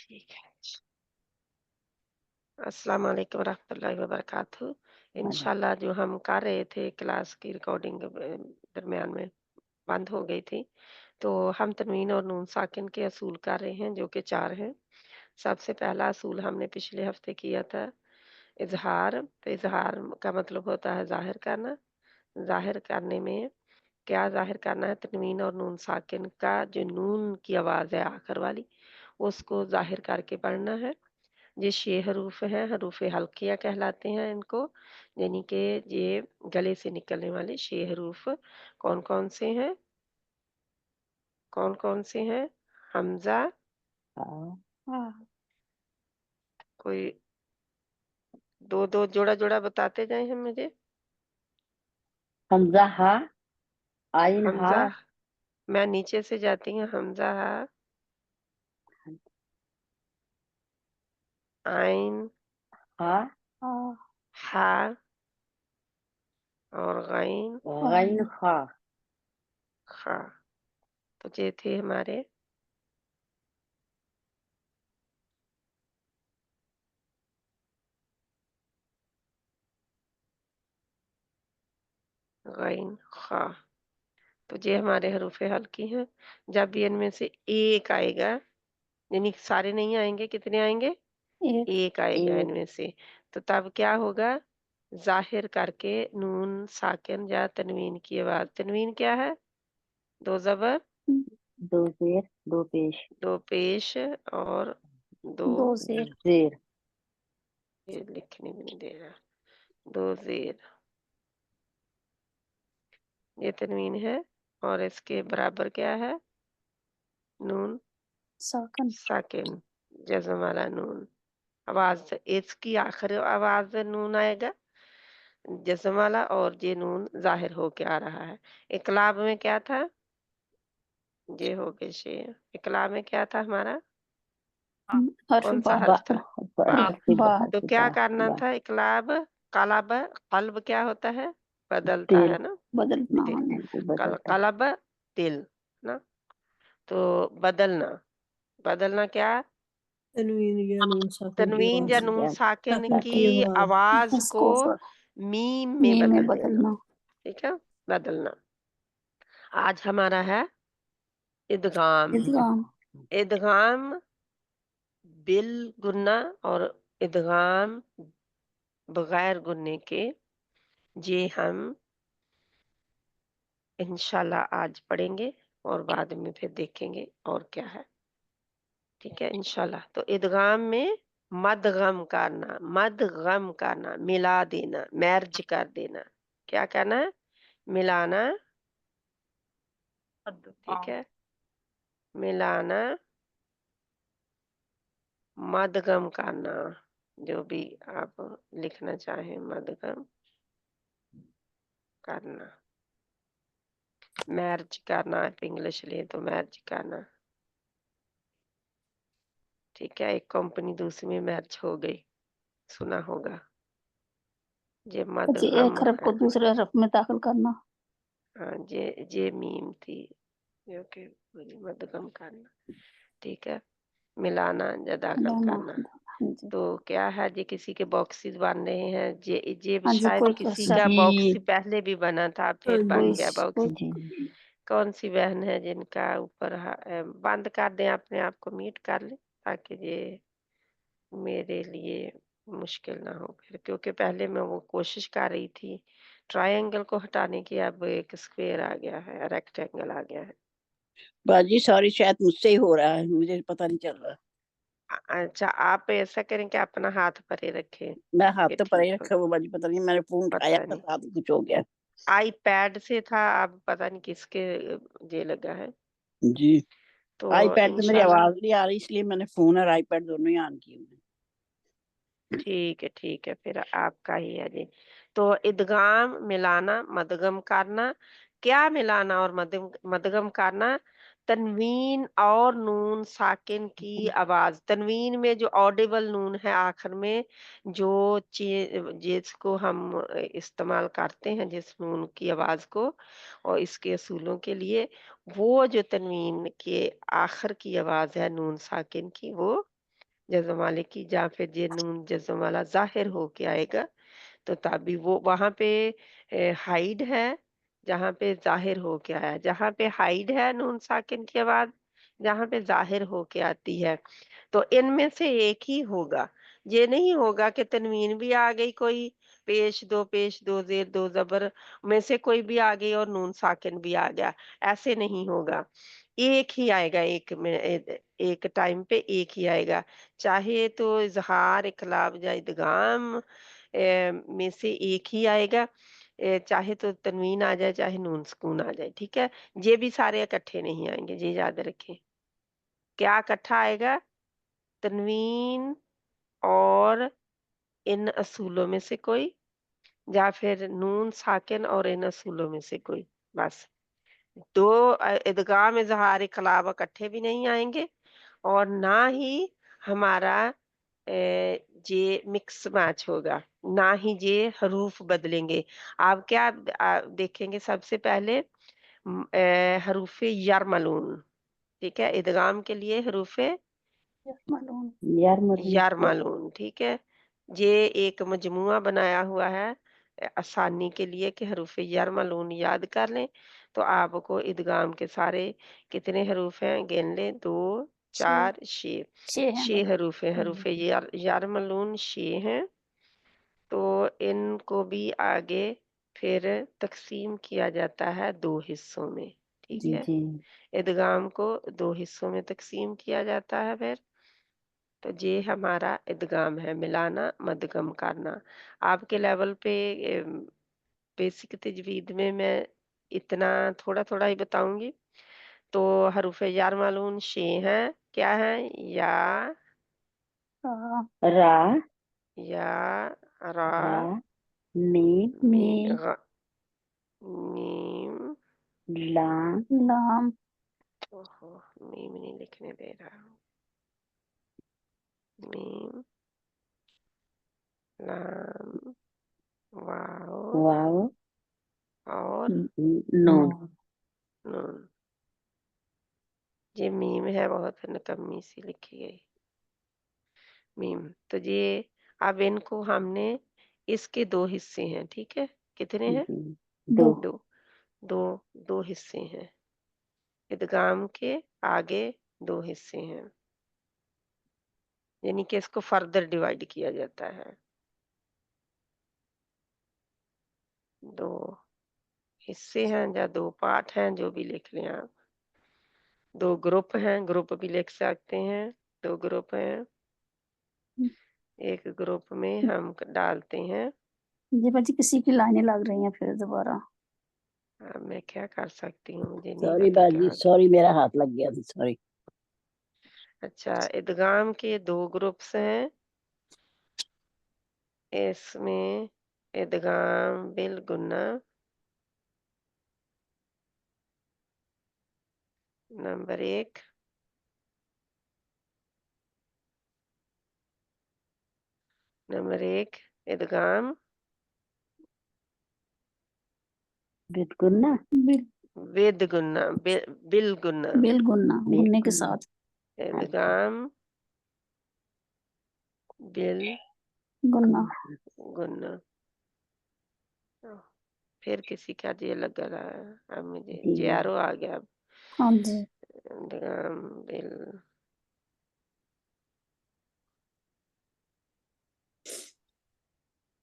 ठीक है। अस्सलाम वालेकुम रहमतुल्लाहि व बरकातहू। वालेकुम। इंशाल्लाह जो हम कर रहे थे क्लास की रिकॉर्डिंग दरमियान में बंद हो गई थी। तो हम तनवीन और नून साकिन के असूल कर रहे हैं जो कि 4 हैं। सबसे पहला असूल हमने पिछले हफ्ते किया था इज़हार। तो इज़हार का मतलब होता है ज़ाहिर करना। ज़ाहिर करने में क्या ज़ाहिर करना है? तनवीन और नून साकिन का जो नून की आवाज़ है आखिर वाली, उसको ज़ाहिर करके पढ़ना है। ये 6 हरूफ हैं, हरूफ हल्किया कहलाते हैं इनको, यानी कि ये गले से निकलने वाले 6 हरूफ कौन-कौन से हैं? कौन-कौन से हैं? हमज़ा, हाँ। हाँ। कोई 2-2 जोड़ा-जोड़ा बताते जाएँ हम मुझे। हमजा हा, आइन हा, हमज़ा, मैं नीचे से जाती हूँ, हमज़ा हा, आइन, हा, हाँ। हा और गैन, गैन खा। खा। तो ये थे हमारे गैन, खा। तो ये हमारे हरूफ हल्की हैं। जब भी इनमें से एक आएगा, यानी सारे नहीं आएंगे, कितने आएंगे? एक। एक आएगा एक इनमें से। तो तब क्या होगा? ज़ाहिर करके नून साकिन या तनवीन की आवाज़। तनवीन क्या है? 2 ज़बर, दो जेर, दो पेश, 2 पेश और 2 दो शेर। जेर। ये लिखने भी नहीं दे रहा। 2 ज़ेर, ये तनवीन है और इसके बराबर क्या है? नून साकन। साकिन, जज़म वाला नून। आवाज़ इसकी आखिरी आवाज़ नून आएगा जिस्म वाला, और ये नून ज़ाहिर होके आ रहा है। इक़लाब में क्या था? ये हो गए शेर। इक़लाब में क्या था हमारा? हर्फ कौन-सा बा। हर्फ था? बा। बा। तो क्या करना बा। था? इक़लाब, क़लब, क़ल्ब क्या होता है? बदलता दिल। है ना? बदलना दिल। होने। बिल्कुल कल बदलता है। क़लब, दिल, ना? तो बदलना, बदलना क्या? तनवीन या नून साकिन की तनवीन या आवाज नून साकिन साकिन की की आवाज आवाज़ को इसको मीम में मीम में बदल देना। बदलना। ठीक है? बदलना। आज हमारा है इदगाम। इदगाम। इदगाम बिल गुन्ना और इदगाम बगैर गुन्ने के, ये हम इंशाल्लाह आज पढ़ेंगे और बाद में फिर देखेंगे और क्या है। ठीक है इंशाल्लाह। तो इदगाम में मदगम करना, मिला देना, मर्ज कर देना। क्या करना है? मिलाना। ठीक है? मिलाना, मदगम करना, जो भी आप लिखना चाहें, मदगम करना, मैर्ज करना। आप इंग्लिश लिए तो मैर्ज करना। ठीक है? एक कंपनी दूसरी में मैर्ज हो गई, सुना होगा। ये जी, मदगम एक हरफ है। को दूसरे हरफ में दाखिल करना। हाँ, ये मीम थी जो कि पूरी मदगम करना। ठीक है? मिलाना या दाखिल मिलाना। करना। हाँ जी। तो क्या है, ये किसी के बॉक्सेस बन रहे हैं। ये हाँ जी, शायद कोई किसी सर। का जी बॉक्स पहले भी बना था, हाँ फिर जी। बन कोई गया बॉक्स। जी। कौन सी बहन है जिनका ऊपर बंद कर दें, अपने आप को म्यूट कर लें, ताकि ये मेरे लिए मुश्किल ना हो फिर, क्योंकि पहले मैं वो कोशिश कर रही थी ट्रायंगल को हटाने की, अब एक स्क्वायर आ गया है, रेक्टेंगल आ गया है। बाजी सॉरी, शायद मुझसे ही हो रहा है, मुझे पता नहीं चल रहा। अच्छा, आप ऐसा करें कि अपना हाथ परे रखें मैं हाथ कि तो पर ही ठीक हो। रखा हुआ बाजी, पता नहीं मैंने फोन उठाया पता था नहीं, साथ ही कुछ हो गया। आईपैड से था, अब पता नहीं किसके ये लगा है। जी। तो आईपैड पे मेरी इंशाल्लाह आवाज नहीं आ रही, इसलिए मैंने फोन और आईपैड दोनों ही ऑन किए हुए ठीक है, फिर आपका ही है जी। तो इदगाम मिलाना, मदगम करना। क्या मिलाना और मदगम करना? तनवीन और नून साकिन की आवाज। तनवीन में जो ऑडिबल नून है आखिर में, जो जिसको हम इस्तेमाल करते हैं, जिस नून की आवाज को, और इसके असूलों के लिए, वो जो तनवीन के आखिर की आवाज है नून साकिन की, वो जज़म वाले की, या फिर ये नून जज़म वाला ज़ाहिर होके आएगा तो तभी वो वहाँ पे हाइड है, जहाँ पे ज़ाहिर होके आया। जहाँ पे हाइड है नून साकिन के बाद, जहाँ पे ज़ाहिर होके आती है, तो इनमें से एक ही होगा। ये नहीं होगा कि तनवीन भी आ गई कोई, पेश दो ज़ेर दो ज़बर में से कोई भी आ गई और नून साकिन भी आ गया, ऐसे नहीं होगा। एक ही आएगा, एक टाइम पे एक ही आएगा। चाहे तो इज़हार, इक़लाब या इदगाम में से एक ही आएगा। चाहे तो तनवीन आ जाए, चाहे नून सुकून आ जाए, ठीक है? ये भी सारे इकट्ठे नहीं आएँगे, ये याद रखें। क्या इकट्ठा आएगा? तनवीन और इन असूलों में से कोई, या फिर नून साकिन और इन असूलों में से कोई, बस। 2 इदगाम, इज़हार, इक़लाब इकट्ठे भी नहीं आएँगे और ना ही हमारा ये मिक्स मैच होगा, ना ही ये हरूफ बदलेंगे। आप क्या देखेंगे सबसे पहले हरूफ यरमलून, ठीक है? इदगाम के लिए हरूफ मालूम। यारमलून। यरमलून, ठीक है? ये एक मजमुआ बनाया हुआ है आसानी के लिए कि हरूफ यरमलून याद कर लें। तो आपको इदगाम के सारे कितने हरूफ हैं गिन लें, 2 छः 4 6 छः हैं 6 भाई। हरूफ हैं। हरूफ यरमलून 6 हैं। तो इनको भी आगे फिर तकसीम किया जाता है 2 हिस्सों में, ठीक जी है? जी। इदगाम को 2 हिस्सों में तकसीम किया जाता है फिर। तो ये हमारा इदगाम है, मिलाना, मदगम करना। आपके लेवल पे बेसिक तजवीद में मैं इतना थोड़ा-थोड़ा ही बताऊँगी। तो हरूफ यार मालूम 6 हैं, क्या हैं? या, रा रा, या, रा, रा, मीम, मी, मीम ग, मीम, लाम, लाम ओहो! मीम नहीं लिखने दे रहा हूँ। मीम, लाम, वाव वाव, और नून। नून। ये मीम है, बहुत नकम्मी सी लिखी गई मीम। तो ये अब इनको हमने, इसके 2 हिस्से हैं, ठीक है? कितने हैं? जी, दो 2। 2 2 2 हिस्से हैं। इदगाम के आगे 2 हिस्से हैं। यानी कि इसको फर्दर डिवाइड किया जाता है। 2 हिस्से हैं या 2 पार्ट हैं, जो भी लिख लें आप। 2 ग्रुप हैं, ग्रुप भी लिख सकते हैं। 2 ग्रुप हैं। एक ग्रुप में हम डालते हैं। ये बच्ची किसी की लाइनें लग रही हैं फिर दोबारा। अब मैं क्या कर सकती हूँ, मुझे नहीं सॉरी पता बाजी, कहाँ। सॉरी मेरा हाथ लग गया था, सॉरी। अच्छा, इदगाम के 2 ग्रुप्स हैं। इसमें इदगाम बिल गुन्ना नंबर 1, नंबर 1 इदगाम बिल्कुल बिल विद गुन्ना, बिल गुन्ना। बिल गुन्ना गुन्ने के साथ इदगाम बिल गुन्ना। गुन्ना। फिर किसी का ये लग रहा है, अब मुझे जी। जेआरओ आ गया। अब हाँ जी। इदगाम बिल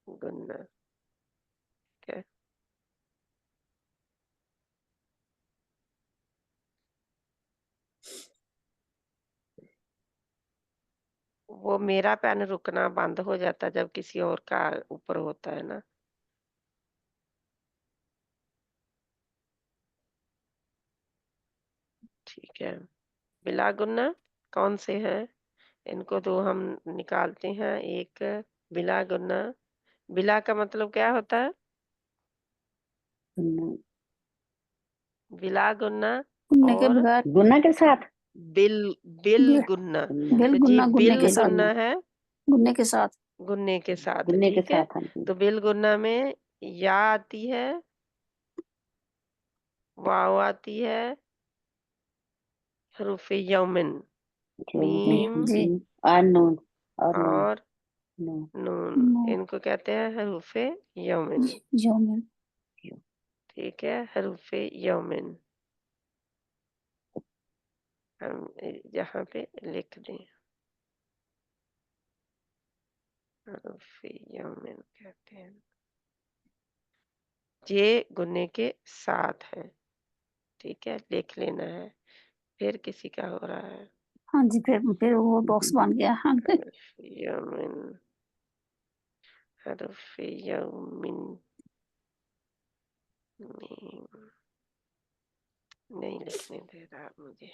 गुन्ना, ठीक है? वो मेरा पेन रुकना बंद हो जाता है जब किसी और का ऊपर होता है ना। ठीक है, बिला गुन्ना कौन से हैं? इनको 2 हम निकालते हैं। एक बिला गुन्ना, बिला का मतलब क्या होता है? बिला गुन्ना गुन्ने के और बगैर गुना के साथ। बिल बिल बिल गुन्ना। बिल तो जी गुन्ना गुन्ने बिल के साथ गुन्ना है गुन्ने के साथ गुन्ने के साथ, गुन्ने के ठीक है? साथ, हाँ जी। तो बिल गुन्ना में या आती है, वाव आती है, हरूफ यौमिन, जो मीम, जी और नून और नून और नून नून, नून इनको कहते हैं हरूफ यौमिन। यौमिन ठीक है, हरूफ यौमिन हम यहाँ पे लिख दें, हरूफ यौमिन कहते हैं। ये गुन्ने के साथ है, ठीक है, लिख लेना है। फिर किसी का हो रहा है, हाँ जी, फिर वो बॉक्स बन गया। हाँ हरूफ यौमिन, हरूफ यौमिन मीम, नहीं लिखने दे रहा मुझे।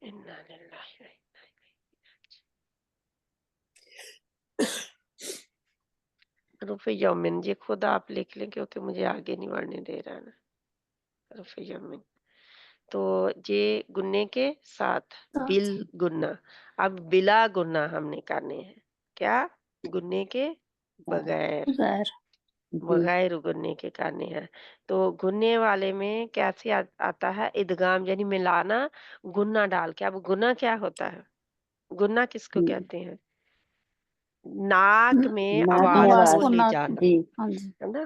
इन्ना लिल्लाहि व इन्ना इलैहि हरूफ यौमिन, ये खुद आप लिख लें क्योंकि मुझे आगे नहीं बढ़ने दे रहा ना। हरूफ यौमिन, तो ये गुन्ने के साथ, बिल गुन्ना। अब बिला गुन्ना हमने करने हैं, क्या? गुन्ने के बगैर, बगैर जी बगैर गुन्ने के करने हैं। तो गुन्ने वाले में कैसे आता है? इदगाम, यानी मिलाना, गुन्ना डाल के। अब गुन्ना क्या होता है? गुन्ना किसको कहते हैं? नाक में नाक में आवाज आवाज को को ले ना, जाना, जी हाँ जी, है ना?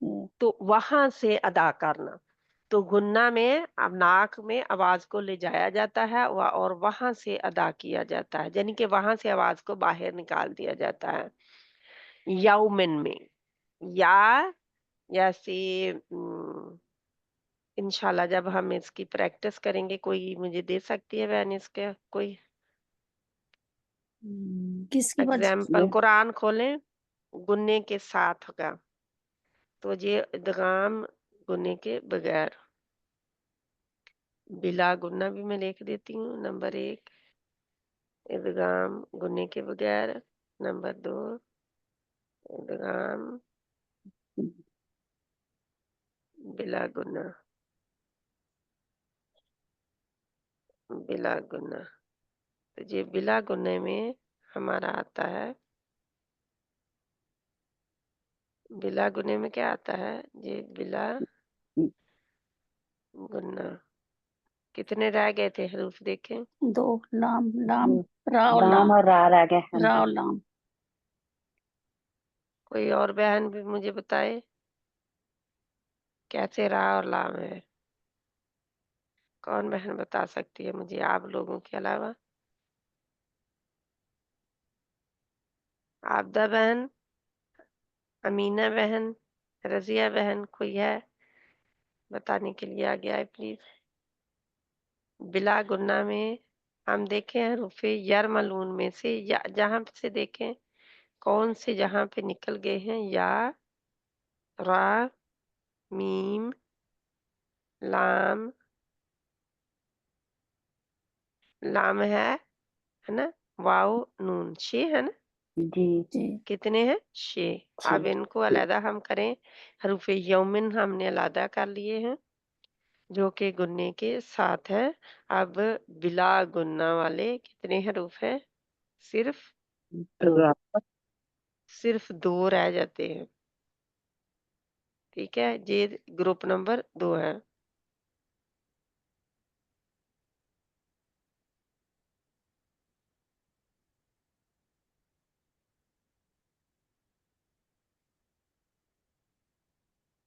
ये तो वहां से अदा करना। तो गुन्ना में अब नाक में आवाज को ले जाया जाता है और वहां से अदा किया जाता है, यानी कि वहां से आवाज को बाहर निकाल दिया जाता है। यौमिन में, या जैसे इंशाल्लाह जब हम इसकी प्रैक्टिस करेंगे, कोई मुझे दे सकती है बहन इसके कोई किसकी बात? एग्जाम्पल? कुरान खोलें, गुन्ने के साथ का, तो ये इदगाम गुन्ने के बगैर। बिला गुन्ना भी मैं लिख देती हूँ, नंबर 1 इदगाम गुन्ने के बगैर, नंबर 2 इदगाम बिला गुन्ना, बिला गुन्ना। तो ये बिला गुन्ने में हमारा आता है, बिला गुन्ने में क्या आता है? ये बिला गुन्ना। कितने रह गए थे हरूफ देखें? 2 लाम लाम रा और लाम लाम, और रा रह गए। हाँ रा जी और लाम। कोई और बहन भी मुझे बताए कैसे रा और लाम है? कौन बहन बता सकती है मुझे आप लोगों के अलावा? आबदा बहन, अमीना बहन, रजिया बहन, कोई है बताने के लिए आगे आए प्लीज। बिला गुन्ना में हम देखें हरूफे यरमलून में से, या जहां से देखें कौन से जहां पे निकल गए हैं, या, रा, मीम, लाम, लाम है ना, वाव, नून, छे है ना? जी जी कितने हैं? 6। अब इनको अलहदा हम करें, हरूफ यौमिन हमने अलहदा कर लिए हैं जो कि गुन्ने के साथ है। अब बिला गुन्ना वाले कितने हरूफ हैं? सिर्फ दो सिर्फ 2 रह जाते हैं, ठीक है, ये ग्रुप नंबर 2 है।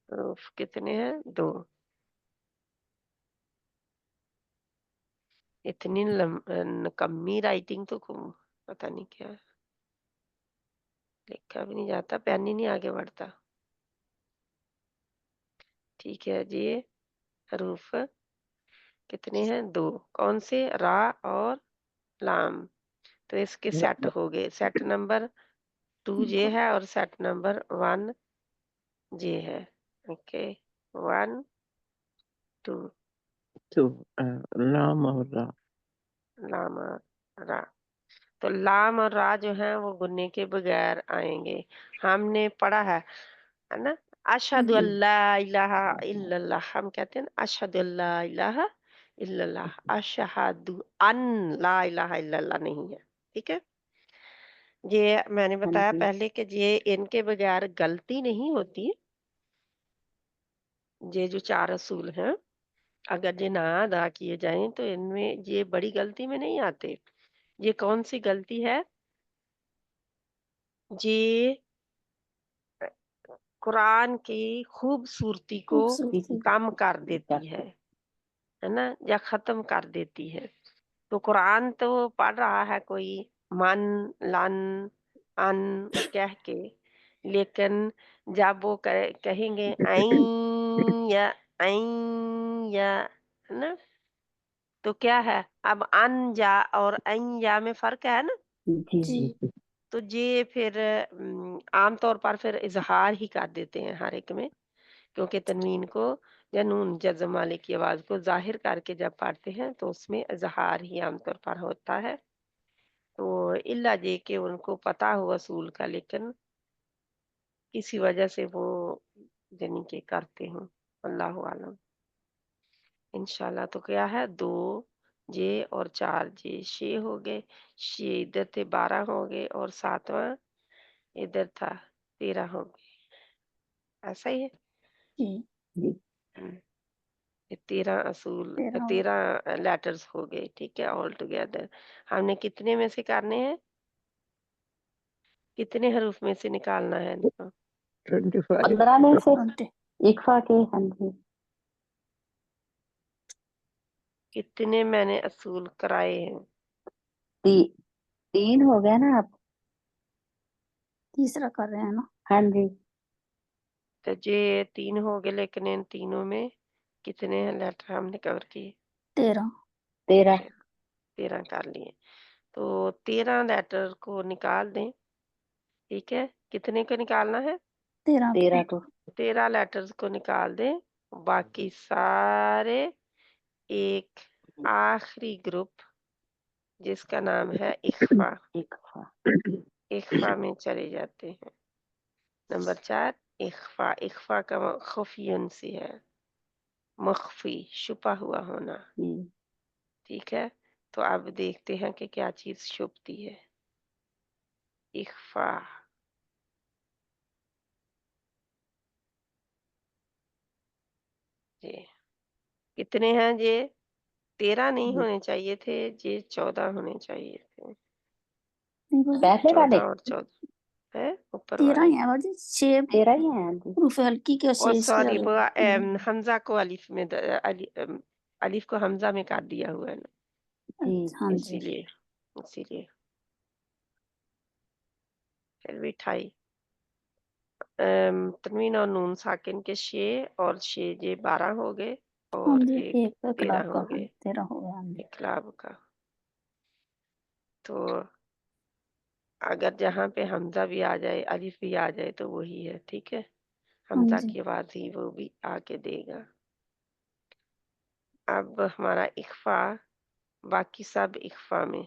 हरूफ कितने हैं? 2। इतनी नकम्मी राइटिंग तो पता नहीं क्या है, लिखा भी नहीं जाता, पेन ही नहीं आगे बढ़ता। ठीक है जी, हरूफ कितने हैं? 2। कौन से? रा और लाम। तो इसके सेट हो गए, सेट नंबर 2 ये है और सेट नंबर 1 ये है। ओके, 1 2 तो लाम और रा। लाम और रा। तो लाम और रा जो है वो गुन्ने के बगैर आएंगे। हमने पढ़ा है ना, अशहदु अल्ला इलाहा इल्लल्लाह, हम कहते हैं ना अशहदु अल्ला इलाहा इल्लल्लाह, अशहदु अन ला इलाहा इल्लल्लाह नहीं है, ठीक है। ये मैंने हाँ बताया जी पहले कि ये इनके बगैर गलती नहीं होती। ये जो 4 असूल हैं, अगर ये ना अदा किए जाएं तो इनमें ये बड़ी गलती में नहीं आते। یہ کون سی غلطی ہے؟ یہ قرآن کی خوبصورتی کو خوبصورتی کم کر دیتی ہے نا، یا ختم کر دیتی ہے۔ تو قرآن تو پڑھ رہا ہے کوئی من لن ان کہہ کے، لیکن جب وہ کہیں گے این یا ہے نا، تو کیا ہے؟ اب ان جا اور این یا میں فرق ہے نا، جی جی جی تو یہ پھر عام طور پر پھر اظہار ہی کر دیتے ہیں ہر ایک میں، کیونکہ تنوین کو یا نون جزم والے کی آواز کو ظاہر کر کے جب پڑھتے ہیں تو اس میں اظہار ہی عام طور پر ہوتا ہے۔ تو الا یہ کہ ان کو پتا ہو اصول کا، لیکن کسی وجہ سے وہ یعنی کہ کرتے ہوں، اللہ عالم۔ انشاءاللہ تو کیا ہے، 2 جے اور 4 جے 6 ہو گئے، 6 ادھر تھے 12 ہو گئے، اور 7واں ادھر تھا 13 ہو گئے، ایسا ہی ہے۔ جی جی 13 اصول 13 13 لیٹرز ہو گئے، ٹھیک ہے، آل ٹوگیدر۔ ہم نے کتنے میں سے کرنے ہیں، کتنے حروف میں سے نکالنا ہے ان کو؟ 25 15 میں سے 20 اکفا کے، ہاں جی کتنے میں نے اصول کرائے ہیں؟ 3 ہو گیا نا آپ؟ تیسرا کر رہے ہیں نا؟ ہاں جی تو یہ 3 ہو گئے، لیکن ان تینوں میں کتنے لیٹر ہم نے کور کیے؟ 13 13 13 کر لیے۔ تو 13 لیٹر کو نکال دیں، ٹھیک ہے، کتنے کو نکالنا ہے؟ 13 کو 13 لیٹرز کو نکال دیں، باقی سارے ایک آخری گروپ جس کا نام ہے اخفا، اکفا اخفا میں چلے جاتے ہیں۔ نمبر 4 اخفا، اخفا کا خفیون سی ہے، مخفی چھپا ہوا ہونا، ٹھیک ہے۔ تو اب دیکھتے ہیں کہ کیا چیز چھپتی ہے۔ اخفا، جی کتنے ہیں یہ؟ 13 نہیں ہونے چاہیے تھے، یہ 14 ہونے چاہیے تھے، پہلے والے 14 اور 14 ہے اوپر 13 والے۔ ہی ہے باجی، 6 13 ہی ہیں جی حروف ہلکی کے اور اور 6 اس کے سوری، الگ۔ وہ حمزہ کو الف میں الف کو حمزہ میں کاٹ دیا ہوا ہے نا، جی ہاں اسی جی لیے پھر بھی 28 تنوین اور نون ساکن کے 6 اور 6 یہ 12 ہو گئے، ہاں اور جی، ایک ایک 13 کلاب کا ہو گئے، 13 ہو گیا۔ ہاں جی اقلاب کا۔ تو اگر جہاں پہ حمزہ بھی آ جائے الف بھی آ جائے تو وہی ہے، ٹھیک ہے، ہاں حمزہ جی کی آواز ہی وہ بھی آ کے دے گا۔ اب ہمارا اخفا، باقی سب اخفا میں،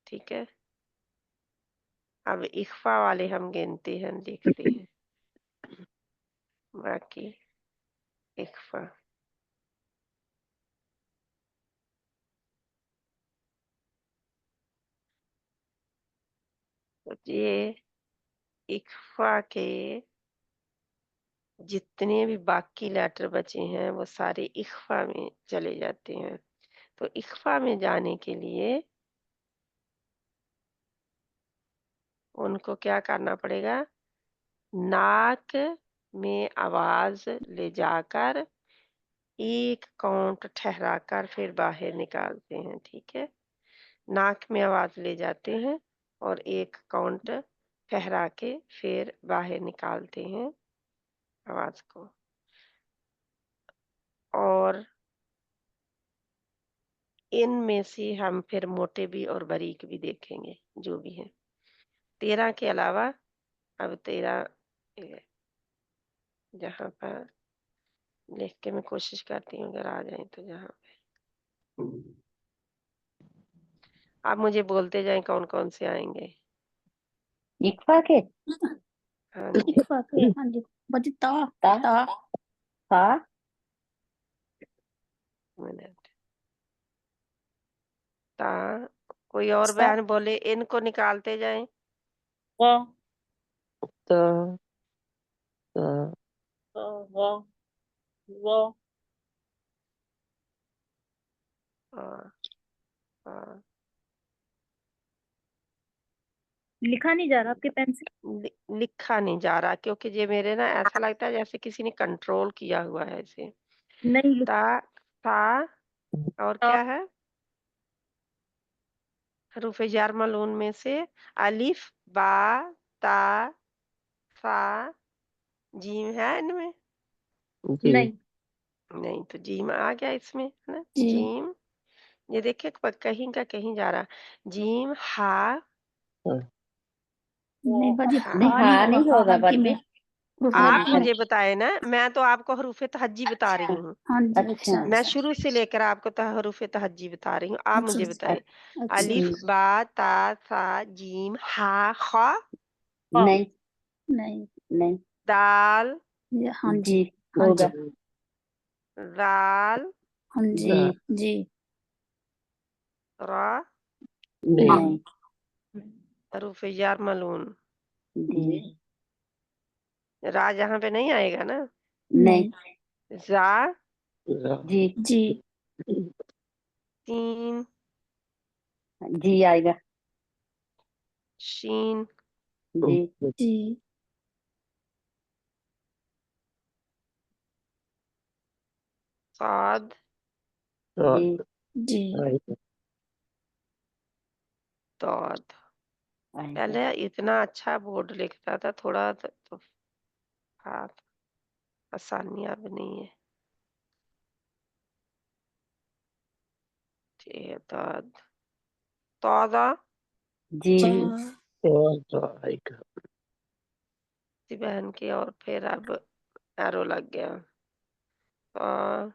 ٹھیک ہے۔ اب اخفا والے ہم گنتے ہیں، دیکھتے ہیں باقی اخفا۔ یہ اخفا کے جتنے بھی باقی لیٹر بچے ہیں وہ سارے اخفا میں چلے جاتے ہیں۔ تو اخفا میں جانے کے لیے ان کو کیا کرنا پڑے گا؟ ناک میں آواز لے جا کر ایک کاؤنٹ ٹھہرا کر پھر باہر نکالتے ہیں، ٹھیک ہے، ناک میں آواز لے جاتے ہیں اور ایک کاؤنٹ ٹھہرا کے پھر باہر نکالتے ہیں آواز کو۔ اور ان میں سے ہم پھر موٹے بھی اور باریک بھی دیکھیں گے جو بھی ہیں۔ 13 کے علاوہ اب 13 جہاں پر لکھ کے میں کوشش کرتی ہوں اگر آ جائیں تو، جہاں پہ آپ مجھے بولتے جائیں کون کون سے آئیں گے۔ اکفا کے ہاں جی، اخفا کے، ہاں جی باجی تا تا تا فا منٹ تا، کوئی اور سا بہن بولے ان کو نکالتے جائیں۔ تو ہاں ہاں लिखा नहीं जा रहा आपके पेन से? लिखा नहीं जा रहा, क्योंकि ये मेरे ना ऐसा लगता है जैसे किसी ने कंट्रोल किया हुआ है इसे। नहीं लिख ता, था और क्या है? हरूफ जार मलून में से अलिफ, बा, ता, सा, जीम है इनमें? जी नहीं नहीं, तो जीम आ गया इसमें, है ना? जी जीम, ये देखिए कहीं का कहीं जा रहा। जीम, हा, नहीं बाजी हाँ। नहीं, हा हाँ नहीं नहीं होगा होगा हल्की बाजी। में हरूफ आप हल्की में। मुझे बताए ना, मैं तो आपको हरूफ तहज्जी बता रही हूँ। हाँ जी अच्छा अच्छा मैं अच्छा शुरू से लेकर आपको हरूफ तहज्जी बता रही हूँ, आप अच्छा मुझे अच्छा बताइए। अच्छा अलिफ, जी बा, ता, सा, जीम, हा, खा, नहीं नहीं नहीं दाल, हाँ जी जी हाँ होगा जी राल, हाँ जी जी जी रा, नहीं हरूफ जार मलून। जी रा यहाँ पे नहीं आएगा ना? नहीं जा, जी जी तीन, जी आएगा शीन, जी जी साद, जी जी दौद। आएगा पहले इतना अच्छा बोर्ड लिखता था, थोड़ा तो हाँ, आसानी अब नहीं है। ठीक है, दौद, तौदा, जी थी बहन की, और फिर अब एरो लग गया। तो,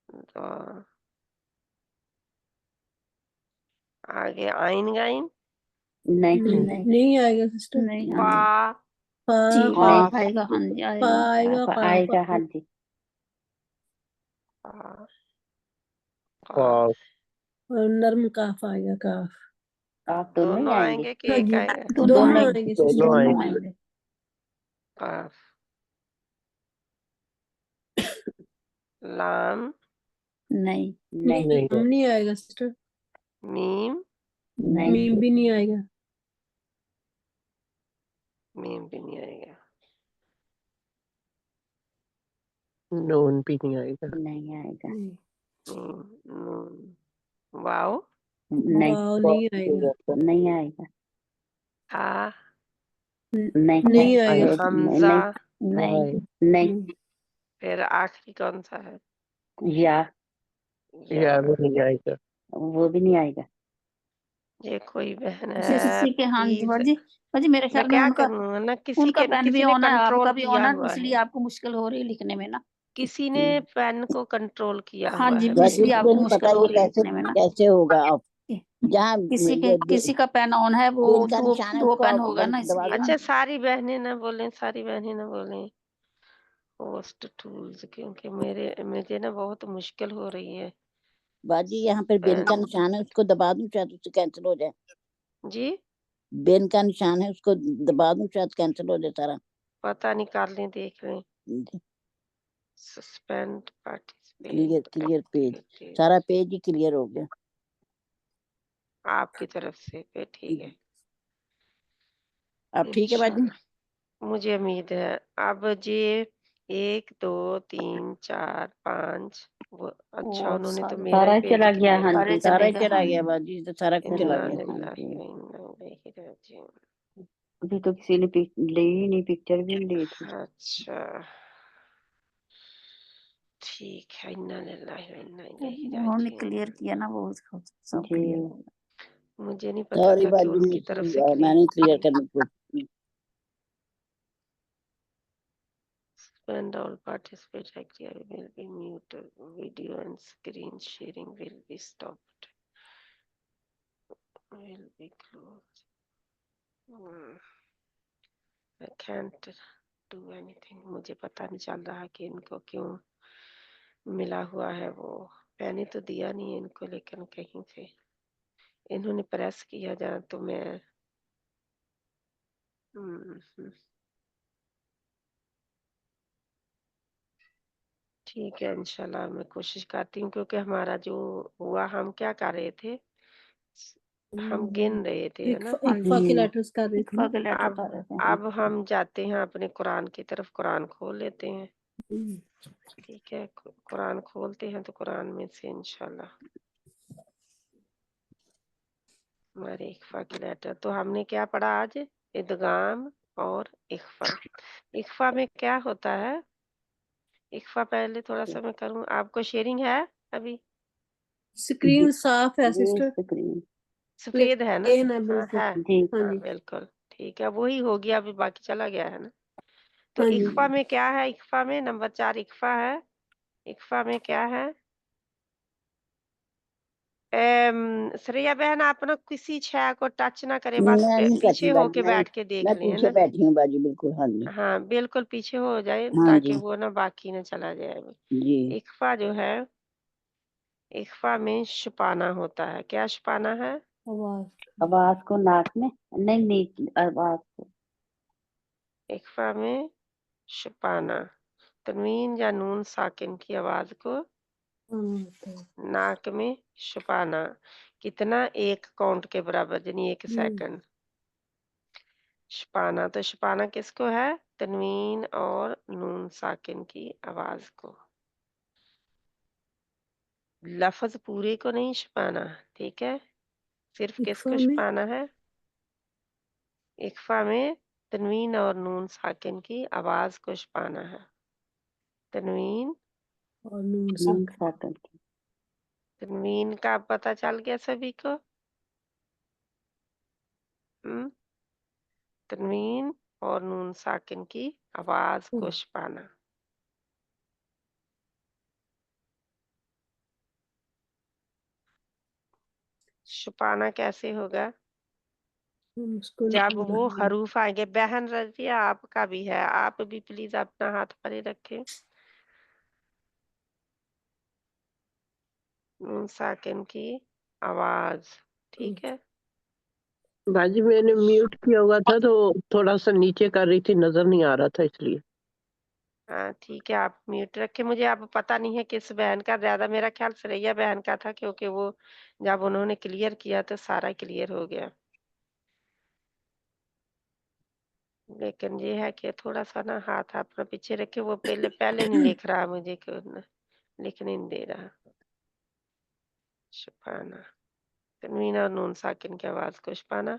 तो आगे आइन गाइन, नहीं नहीं आएगा सिस्टर। नहीं हाँ पा, जी जी नहीं आएगा हाँ जी आएगा आएगा आएगा हाँ जी पा, और नर्म काफ आएगा काफ। आप दोनों ही दोनों आएंगे आएंगे कि हाँ एक जी आएगा? दोनों दोनों आएंगे आएंगे दोनों सिस्टर। आएंगे काफ, लाम, नहीं नहीं हम नहीं आएगा सिस्टर। मीम, नहीं मीम भी नहीं आएगा। मीम भी नहीं आएगा। नून भी नहीं आएगा। नहीं आएगा मीम, नून, वाओ, नहीं वाव नहीं आएगा। नहीं आएगा हा, नहीं नहीं आएगा। हमजा, नहीं नहीं फिर आखिरी कौन सा है? या या। वो नहीं आएगा। वो भी नहीं आएगा ये कोई बहन है, किसी के हाँ जी प्लीज। बाजी मेरे मैं ख्याल में क्या उनका करूँ ना, उनका पेन भी किसी ने ऑन है कंट्रोल आपका भी ऑन किया है हुआ इसलिए है, आपको मुश्किल हो रही है लिखने में ना किसी ने पेन को कंट्रोल किया हाँ हुआ जी है बाजी इसलिए मेरे। मुझे आपको नहीं पता मुश्किल हो ये रही है कैसे लिखने में ना कैसे होगा। अब जहाँ किसी का पेन ऑन है वो बेल का दो निशान है दो उसको पेन आप होगा ना दबा इसलिए दो। ना अच्छा, सारी बहनें ना बोलें, सारी बहनें ना बोलें होस्ट टूल्स, क्योंकि मुझे ना बहुत मुश्किल हो रही है। बाजी यहाँ पर बेन का पेन निशान है उसको दबा दूं शायद उससे कैंसिल हो जाए। जी, बेन का निशान है उसको दबा दूं शायद कैंसिल हो जाए सारा। पता निकाल लें, देख लें। Suspend clear participant page activities सारा पेज ही क्लियर हो गया। आपकी तरफ से, फिर ठीक है अब ठीक है बाजी। इंशाल्लाह। मुझे उम्मीद है। अब ये 1 2 3 4 5, वो अच्छा, उन्होंने तो मेरा सारा ही ही पेज चला गया क्लियर हाँ किया। जी सारा ही चलेगा चला हाँ गया जी बाजी तो सारा कुछ चला इन्ना चला गया। गया हाँ लिल्लाहि जी व इन्ना इलैहि राजिऊन। अभी तो किसी ने ली ही नहीं पिक्चर भी नहीं ली थी अच्छा, ठीक है, इन्ना लिल्लाहि व इन्ना इलैहि उन्होंने राजिऊन। क्लियर किया ना वो सब जी क्लियर हो गया मुझे नहीं पता सॉरी था कि बाजी उनकी तरफ से मैंने क्लियर क्लियर। करने को। Suspend all participate activity will be muted. Video and screen sharing will be stopped. Will be closed. I can't do anything. मुझे पता नहीं चल रहा कि इनको क्यों मिला हुआ है वो। मैंने तो दिया नहीं है इनको, लेकिन कहीं से इन्होंने प्रेस किया जाए तो मैं ठीक है, इंशाल्लाह मैं कोशिश करती हूँ, क्योंकि हमारा जो हुआ, हम क्या कर रहे थे, ہم گن رہے تھے ہے نا. اقفا کے لیٹرز کر رہے تھے نا. اقفا کے لیٹر کر رہے تھے. اب ہم جاتے ہیں اپنے قرآن کی طرف. قرآن کھول لیتے ہیں. ٹھیک ہے, قرآن کھولتے ہیں تو قرآن میں سے انشاءاللہ ہمارے اخفا کے لیٹر. تو ہم نے کیا پڑھا آج؟ ادغام اور اخفا. اخفا میں کیا ہوتا ہے؟ اخفا پہلے تھوڑا سا میں کروں. آپ کو شیئرنگ ہے ابھی؟ اسکرین صاف ہے جی سسٹر. اسکرین سفید ہے نا؟ پلین ہے ہاں بالکل. ہے. جی ہاں ہاں جی بالکل ٹھیک ہے, وہی ہو گیا. ابھی باقی چلا گیا ہے نا. تو ہاں جی. اخفا میں کیا ہے؟ اخفا میں نمبر 4 اخفا ہے. اخفا میں کیا ہے؟ سریا بہن آپ نا کسی شے کو ٹچ نہ کریں, بس میں نہیں پیچھے کرتی ہو باجی, کے بیٹھ کے میں دیکھ لیں ہے پیچھے نا. بیٹھی ہوں باجی, بالکل. ہاں جی ہاں بالکل پیچھے ہو جائے ہاں تاکہ جی وہ نا باقی نہ چلا جائے. جی. اخفا جو ہے, اخفا میں چھپانا ہوتا ہے. کیا چھپانا ہے؟ آواز. آواز کو ناک میں نہیں آواز کو. اخفا میں چھپانا, تنوین یا نون ساکن کی آواز کو ناک میں چھپانا. کتنا؟ 1 کاؤنٹ کے برابر, یعنی 1 سیکنڈ. چھپانا, تو چھپانا کس کو ہے؟ تنوین اور نون ساکن کی آواز کو. لفظ پورے کو نہیں چھپانا, ٹھیک ہے, صرف کس اقفا کو میں چھپانا ہے؟ اخفا میں تنوین اور نون ساکن کی آواز کو چھپانا ہے. تنوین اور نون نون ساکن. ساکن کی. تنوین کا پتہ چل گیا سبھی کو؟ تنوین اور نون ساکن کی آواز کو چھپانا. چھپانا کیسے ہوگا؟ اس کو جب وہ حروف آئیں گے. بہن رضیہ آپ کا بھی ہے, آپ بھی پلیز اپنا ہاتھ پرے رکھیں. نون ساکن کی آواز, ٹھیک ہے. باجی میں نے میوٹ کیا ہوا تھا تو تھوڑا سا نیچے کر رہی تھی, نظر نہیں آ رہا تھا اس لیے. ہاں ٹھیک ہے, آپ میوٹ رکھیں. مجھے اب پتہ نہیں ہے کس بہن کا, زیادہ میرا خیال سریا بہن کا تھا, کیونکہ وہ جب انہوں نے کلیئر کیا تو سارا کلیئر ہو گیا. لیکن یہ ہے کہ تھوڑا سا نا ہاتھ اپنا پیچھے رکھے. وہ پہلے نہیں لکھ رہا مجھے, لکھنے نہیں دے رہا. چھپانا, تنوین اور نون ساکن کی آواز کو چھپانا.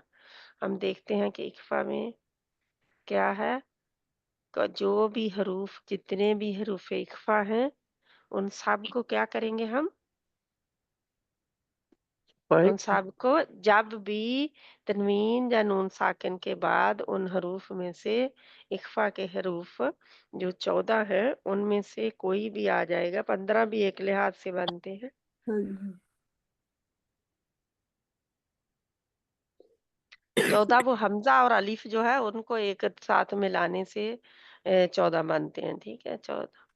ہم دیکھتے ہیں کہ اخفا میں کیا ہے. جو بھی حروف, جتنے بھی حروف اخفا ہیں, ان سب کو کیا کریں گے ہم؟ ان سب کو جب بھی تنوین یا نون ساکن کے بعد ان حروف میں سے اخفا کے حروف جو 14 ہیں ان میں سے کوئی بھی آ جائے گا. 15 بھی ایک لحاظ سے بنتے ہیں. 14 وہ حمزہ اور الف جو ہے ان کو ایک ساتھ ملانے سے 14 بنتے ہیں, ٹھیک ہے. 14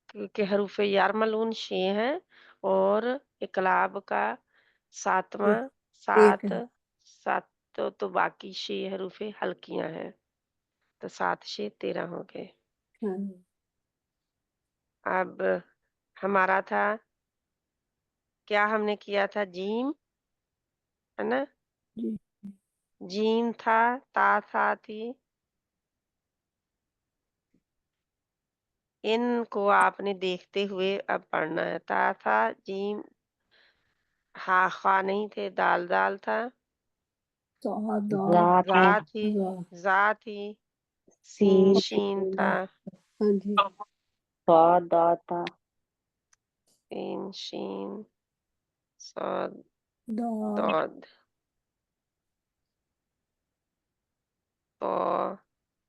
کیونکہ حروف یارملون 6 ہیں اور اقلاب کا 7واں 7 تو باقی 6 حروف حلقیاں ہیں, تو 7 6 13 ہو گئے. اب ہمارا تھا کیا, ہم نے کیا تھا جیم, ہے نا, جیم تھا, تا تھی. ان کو آپ نے دیکھتے ہوئے اب پڑھنا ہے. تا تھا, جیم, ہا خواہ نہیں تھے, دال تھا, زا تھی, زا تھی, سین شین تھا, صاد داد تھا, سین شین صاد داد,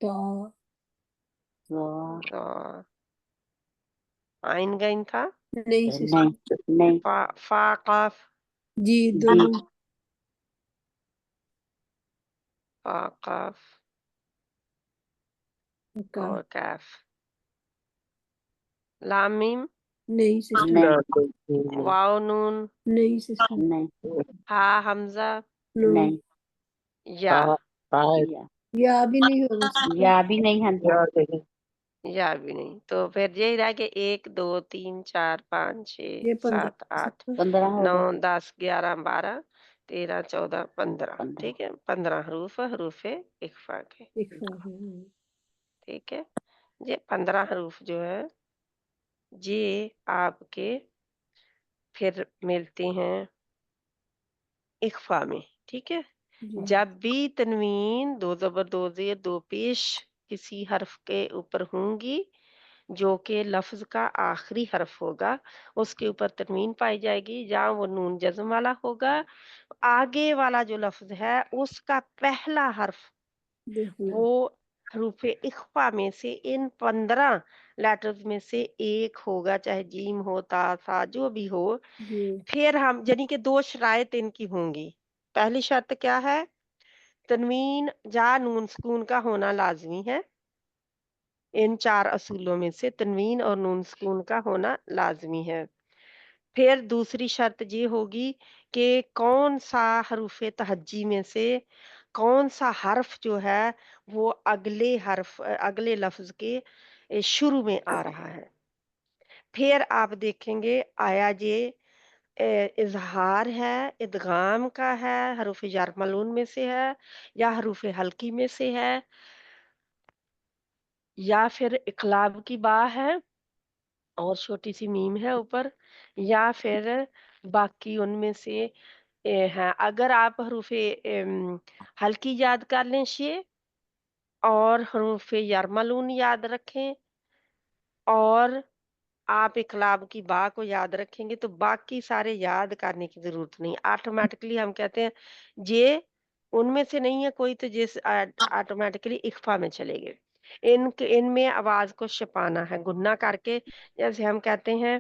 طا, عین گین تھا, نہیں فا قاف, جی دونوں. فا قاف اور کاف. لام میم, نہیں سسٹر. واو نون, نہیں سسٹر. نہیں ہا حمزہ, نہیں یا. یا بھی نہیں ہوگا سسٹر. یا بھی نہیں ہم या भी नहीं, तो फिर यही रहा कि 1 2 3 4 5 6 ये 7 15 8 15 हो 9 गए। 10 11 12 13 14 15, 15 ठीक है, 15 हरूफ इख्फा के, एक साथ है। ठीक है। ये 15 हरूफ जो है ये आपके फिर मिलते हैं इख्फा में, ठीक है। जी जब भी तनवीन दो ज़बर दो ज़ेर दो पेश किसी हर्फ के ऊपर होंगी जो कि लफ्ज का आखिरी हर्फ होगा, उसके ऊपर तनवीन पाई जाएगी, जहाँ वो नून जज़म वाला होगा, आगे वाला जो लफ्ज है उसका पहला हर्फ देखना वो हरूफ इख्फा में से इन 15 लेटर्स में से एक होगा, चाहे जीम हो ता सा जो भी हो। जी फिर हम यानी कि 2 शराइत इनकी होंगी। पहली शर्त क्या है? तनवीन जा नून सुकून का होना लाज़मी है। इन 4 असूलों में से तनवीन और नून सुकून का होना लाज़मी है। फिर दूसरी शर्त ये होगी कि कौन-सा हरूफ़ तहज्जी में से कौन-सा हर्फ जो है वो अगले लफ्ज़ के शुरू में आ रहा है। फिर आप देखेंगे आया ये इज़हार है, इदगाम का है, हरूफ़ जर मलून में से है या हरूफ़ हल्की में से है या फिर इक़लाब की बा है और छोटी-सी मीम है ऊपर या फिर बाकी उनमें से हैं। अगर आप हरूफ़े हल्की याद कर लें और हरूफ़े यरमलून याद रखें और आप इक़लाब की बा को याद रखेंगे तो बाकी सारे याद करने की ज़रूरत नहीं। ऑटोमैटिकली हम कहते हैं ये उनमें से नहीं है कोई तो ऑटोमैटिकली इख्फ़ा में चले गए। इनमें आवाज़ को छुपाना है गुन्ना करके जैसे हम कहते हैं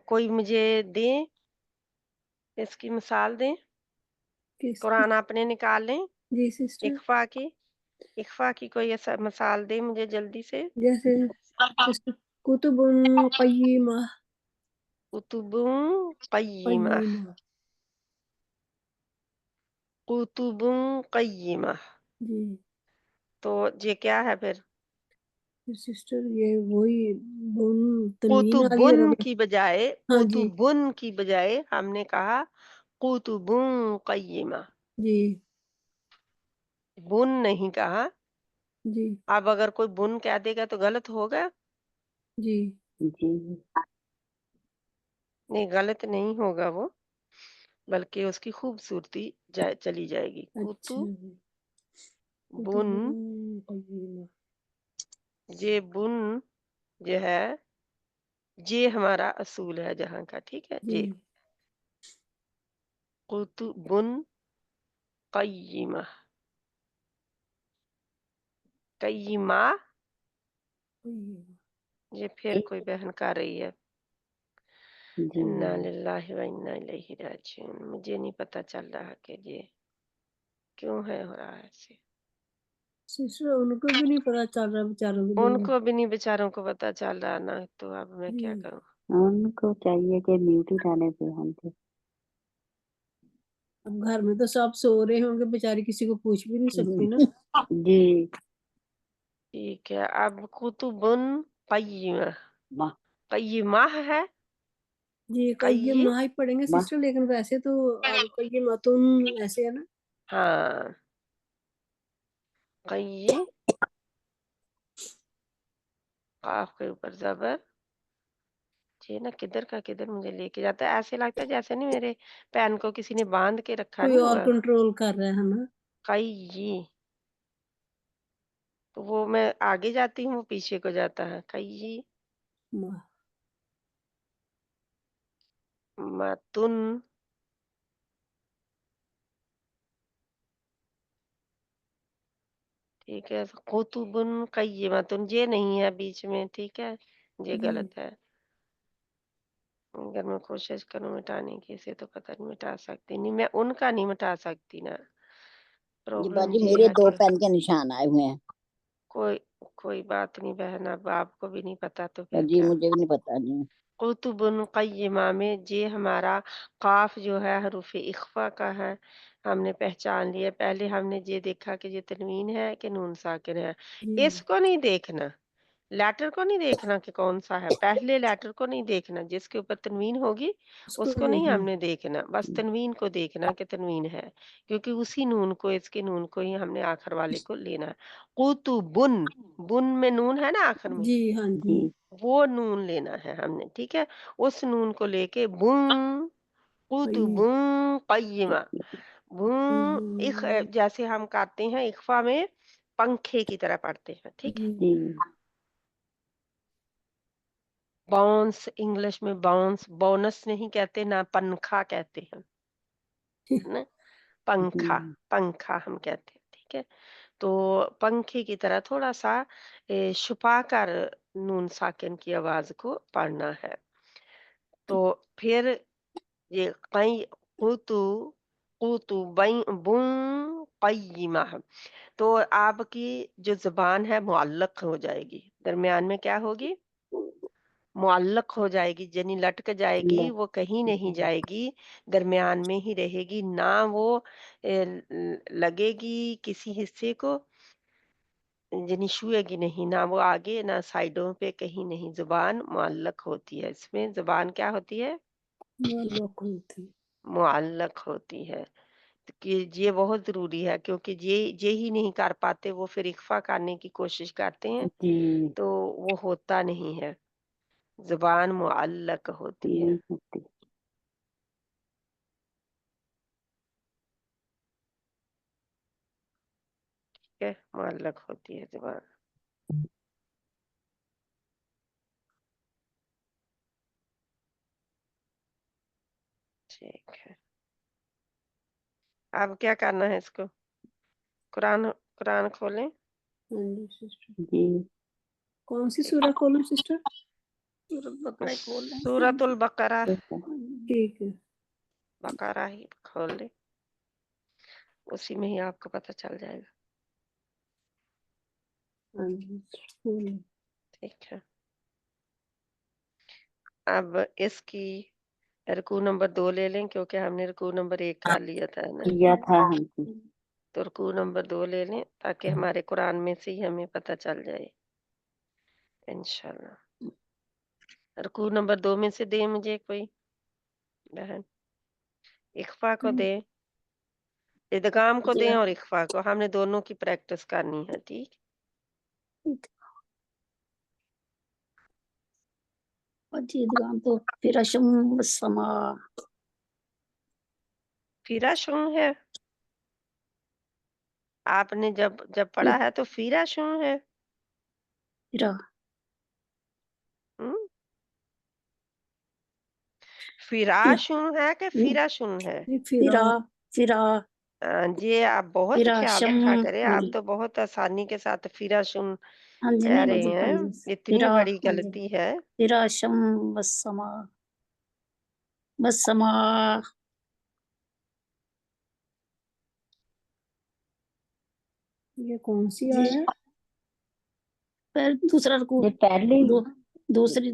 कोई मुझे दें, इसकी मिसाल दें, किसकी कुरान आपने निकाल लें, जी सिस्टर इख्फ़ा की कोई ऐसा मिसाल दें मुझे जल्दी से। जैसे सिस्टर कुतुबुन क़य्यिमा कुतुबुन क़य्यिमा, क़य्यिमा कुतुबुन क़य्यिमा, जी तो ये क्या है फिर? फिर सिस्टर ये वही बुन तनवीन आ गई और कुतुबुन अगला की बजाय हाँ जी कुतुबुन की बजाय हमने कहा कुतुबुन क़य्यिमा, जी बुन नहीं कहा। जी अब अगर कोई बुन कह देगा तो गलत होगा? जी जी नहीं, गलत नहीं होगा वो, बल्कि उसकी खूबसूरती चली जाएगी। अच्छा जी बुन, कुतुबुन क़य्यिमा ये बुन जो है ये हमारा असूल है जहाँ का, ठीक है। जी ये कुतुबुन क़य्यिमा, क़य्यिमा, क़य्यिमा ये फिर कोई बहन कर रही है। जी इन्ना लिल्लाहि व इन्ना इलैहि राजिऊन। मुझे नहीं पता चल रहा कि ये क्यों है हो रहा है ऐसे। सिस्टर उनको भी नहीं पता चल रहा बेचारों को दोनों उनको भी नहीं बेचारों को पता चल रहा ना, तो अब मैं क्या जी करूँ? उनको चाहिए कि म्यूट ही रहने पे हम थे। अब घर में तो सब सो रहे होंगे बेचारी किसी को पूछ भी नहीं सकती ना जी ठीक है, अब कुतुबुन क़य्यिमा, वाह क़य्यिमा है, जी क़य्यि, क़य्यिमा ही पढ़ेंगे वाह सिस्टर लेकिन वैसे तो अब क़य्यिमतुन ऐसे है ना हाँ, क़य्यि, क़ाफ़ के ऊपर ज़बर, ये ना किधर का किधर मुझे लेके जाता है। ऐसे लगता है जैसे नहीं मेरे पैन को किसी ने बाँध के रखा कोई नहीं और हुआ। कंट्रोल कर रहा है ना क़य्यि, तो वो मैं आगे जाती हूँ, वो पीछे को जाता है। क़य्यि वाह मतुन, ठीक है। कुतुबुन क़य्यिमतुन ये नहीं है बीच में, ठीक है, ये जी गलत है। अगर मैं कोशिश करूँ मिटाने की इसे तो पता नहीं मिटा सकती नहीं, मैं उनका नहीं मिटा सकती ना। जी प्रॉब्लम बाजी ये मेरे है 2 कि पेन के निशान आए हुए हैं। कोई कोई बात नहीं बहन, अब आपको भी नहीं पता तो फिर जी क्या। मुझे भी नहीं पता जी। कुतुबुन क़य्यिमा में ये हमारा काफ जो है हरूफ इख्फा का है, ہم نے پہچان لیا. پہلے ہم نے یہ دیکھا کہ یہ تنوین ہے کہ نون ساکن ہے. جی اس کو نہیں دیکھنا، لیٹر کو نہیں دیکھنا کہ کون سا ہے. پہلے لیٹر کو نہیں دیکھنا، جس کے اوپر تنوین ہوگی اس اس کو کو نہیں دیکھنا ہم نے دیکھنا، بس تنوین کو دیکھنا کہ تنوین ہے، کیونکہ اسی نون کو، اس کے نون کو ہی ہم نے آخر والے کو لینا ہے. قطبن، بن میں نون ہے نا آخر میں، جی ہاں جی جی وہ نون لینا ہے ہم نے. ٹھیک ہے، اس نون کو لے کے بن، قطبن قیمہ. جیسے ہم کہتے ہیں اخفا میں پنکھے کی طرح پڑھتے ہیں. ٹھیک ہے، جی باؤنس، انگلش میں باؤنس، بونس نہیں کہتے، نہ پنکھا کہتے ہیں نا، پنکھا، جی پنکھا ہم کہتے ہیں. ٹھیک ہے، تو پنکھے کی طرح تھوڑا سا چھپا کر نون ساکن کی آواز کو پڑھنا ہے. تو پھر یہ قوتو بن قیمہ، تو آپ کی جو زبان ہے معلق ہو جائے گی، درمیان میں کیا ہوگی؟ معلق ہو جائے گی، یعنی لٹک جائے گی، وہ کہیں نہیں جائے گی، درمیان میں ہی رہے گی. نہ وہ لگے گی کسی حصے کو، یعنی چھوئے گی نہیں، نہ وہ آگے نہ سائڈوں پہ کہیں نہیں. زبان معلق ہوتی ہے، اس میں زبان کیا ہوتی ہے؟ معلق ہوتی. معلق ہوتی ہے. کہ یہ بہت ضروری ہے، کیونکہ یہی نہیں کر پاتے، وہ پھر اخفا کرنے کی کوشش کرتے ہیں جی تو وہ ہوتا نہیں ہے. زبان معلق ہوتی ہے. نہیں ہوتی. ٹھیک ہے، معلق ہوتی ہے زبان. ٹھیک ہے، اب کیا کرنا ہے؟ اس کو قرآن کھولیں. ہاں جی سسٹر، جی کون سی سورہ کھولوں سسٹر؟ سورۃ بقرہ کھول رہے ہیں. سورۃ البقرہ، ٹھیک ہے. بقرہ ہی کھول لیں، اسی میں ہی آپ کو پتہ چل جائے گا. ہاں جی کھولیں. ٹھیک ہے، اب اس کی رکوع نمبر 2 لے لیں، کیونکہ ہم نے رکوع نمبر 1 کر لیا تھا نا. کیا تھا ہم کو. تو رکوع نمبر 2 لے لیں، تاکہ ہمارے قرآن میں سے ہی ہمیں پتہ چل جائے انشاءاللہ. رکوع نمبر 2 میں سے دیں مجھے کوئی بہن، اخفا کو دیں، ادغام کو دیں اور اخفا کو. ہم نے دونوں کی پریکٹس کرنی ہے. ٹھیک، جی ادغام تو پھر اشم السما، فیرا شوں ہے. آپ نے جب پڑھا ہے تو فیرا شوں ہے. پھر ہم؟ فراشوں ہے کہ فراشوں ہے؟ پھر جی آپ بہت پھر خیال شم. رکھا کریں، ہاں آپ جی تو بہت آسانی کے ساتھ فراشوں ہاں جی کہہ نہیں رہے مجھے ہاں ہیں. جی اتنی بڑی غلطی ہے. پھر اشم والسما، والسما. یہ کون سی جی آیا؟ پھر دوسرا رکوع، یہ پہلے دوسری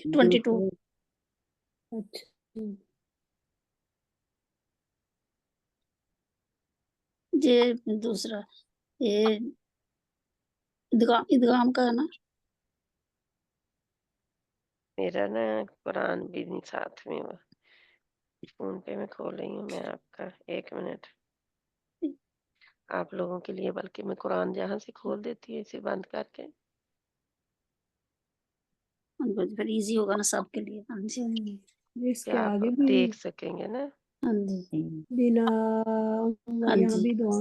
22. اچھا یہ دوسرا، یہ ادغام کا ہے نا. میرا نا قرآن بھی نہیں ساتھ میں، وہ فون پہ میں کھول رہی ہوں میں آپ کا. 1 منٹ آپ لوگوں کے لیے، بلکہ میں قرآن جہاں سے کھول دیتی ہوں اسے بند کر کے. پھر ایزی ہوگا نا سب کے لیے. ہاں جی اس کہ کے آپ آگے بھی دیکھ سکیں گے نا. ہاں جی بنا ہاں یہاں جی. بھی دعا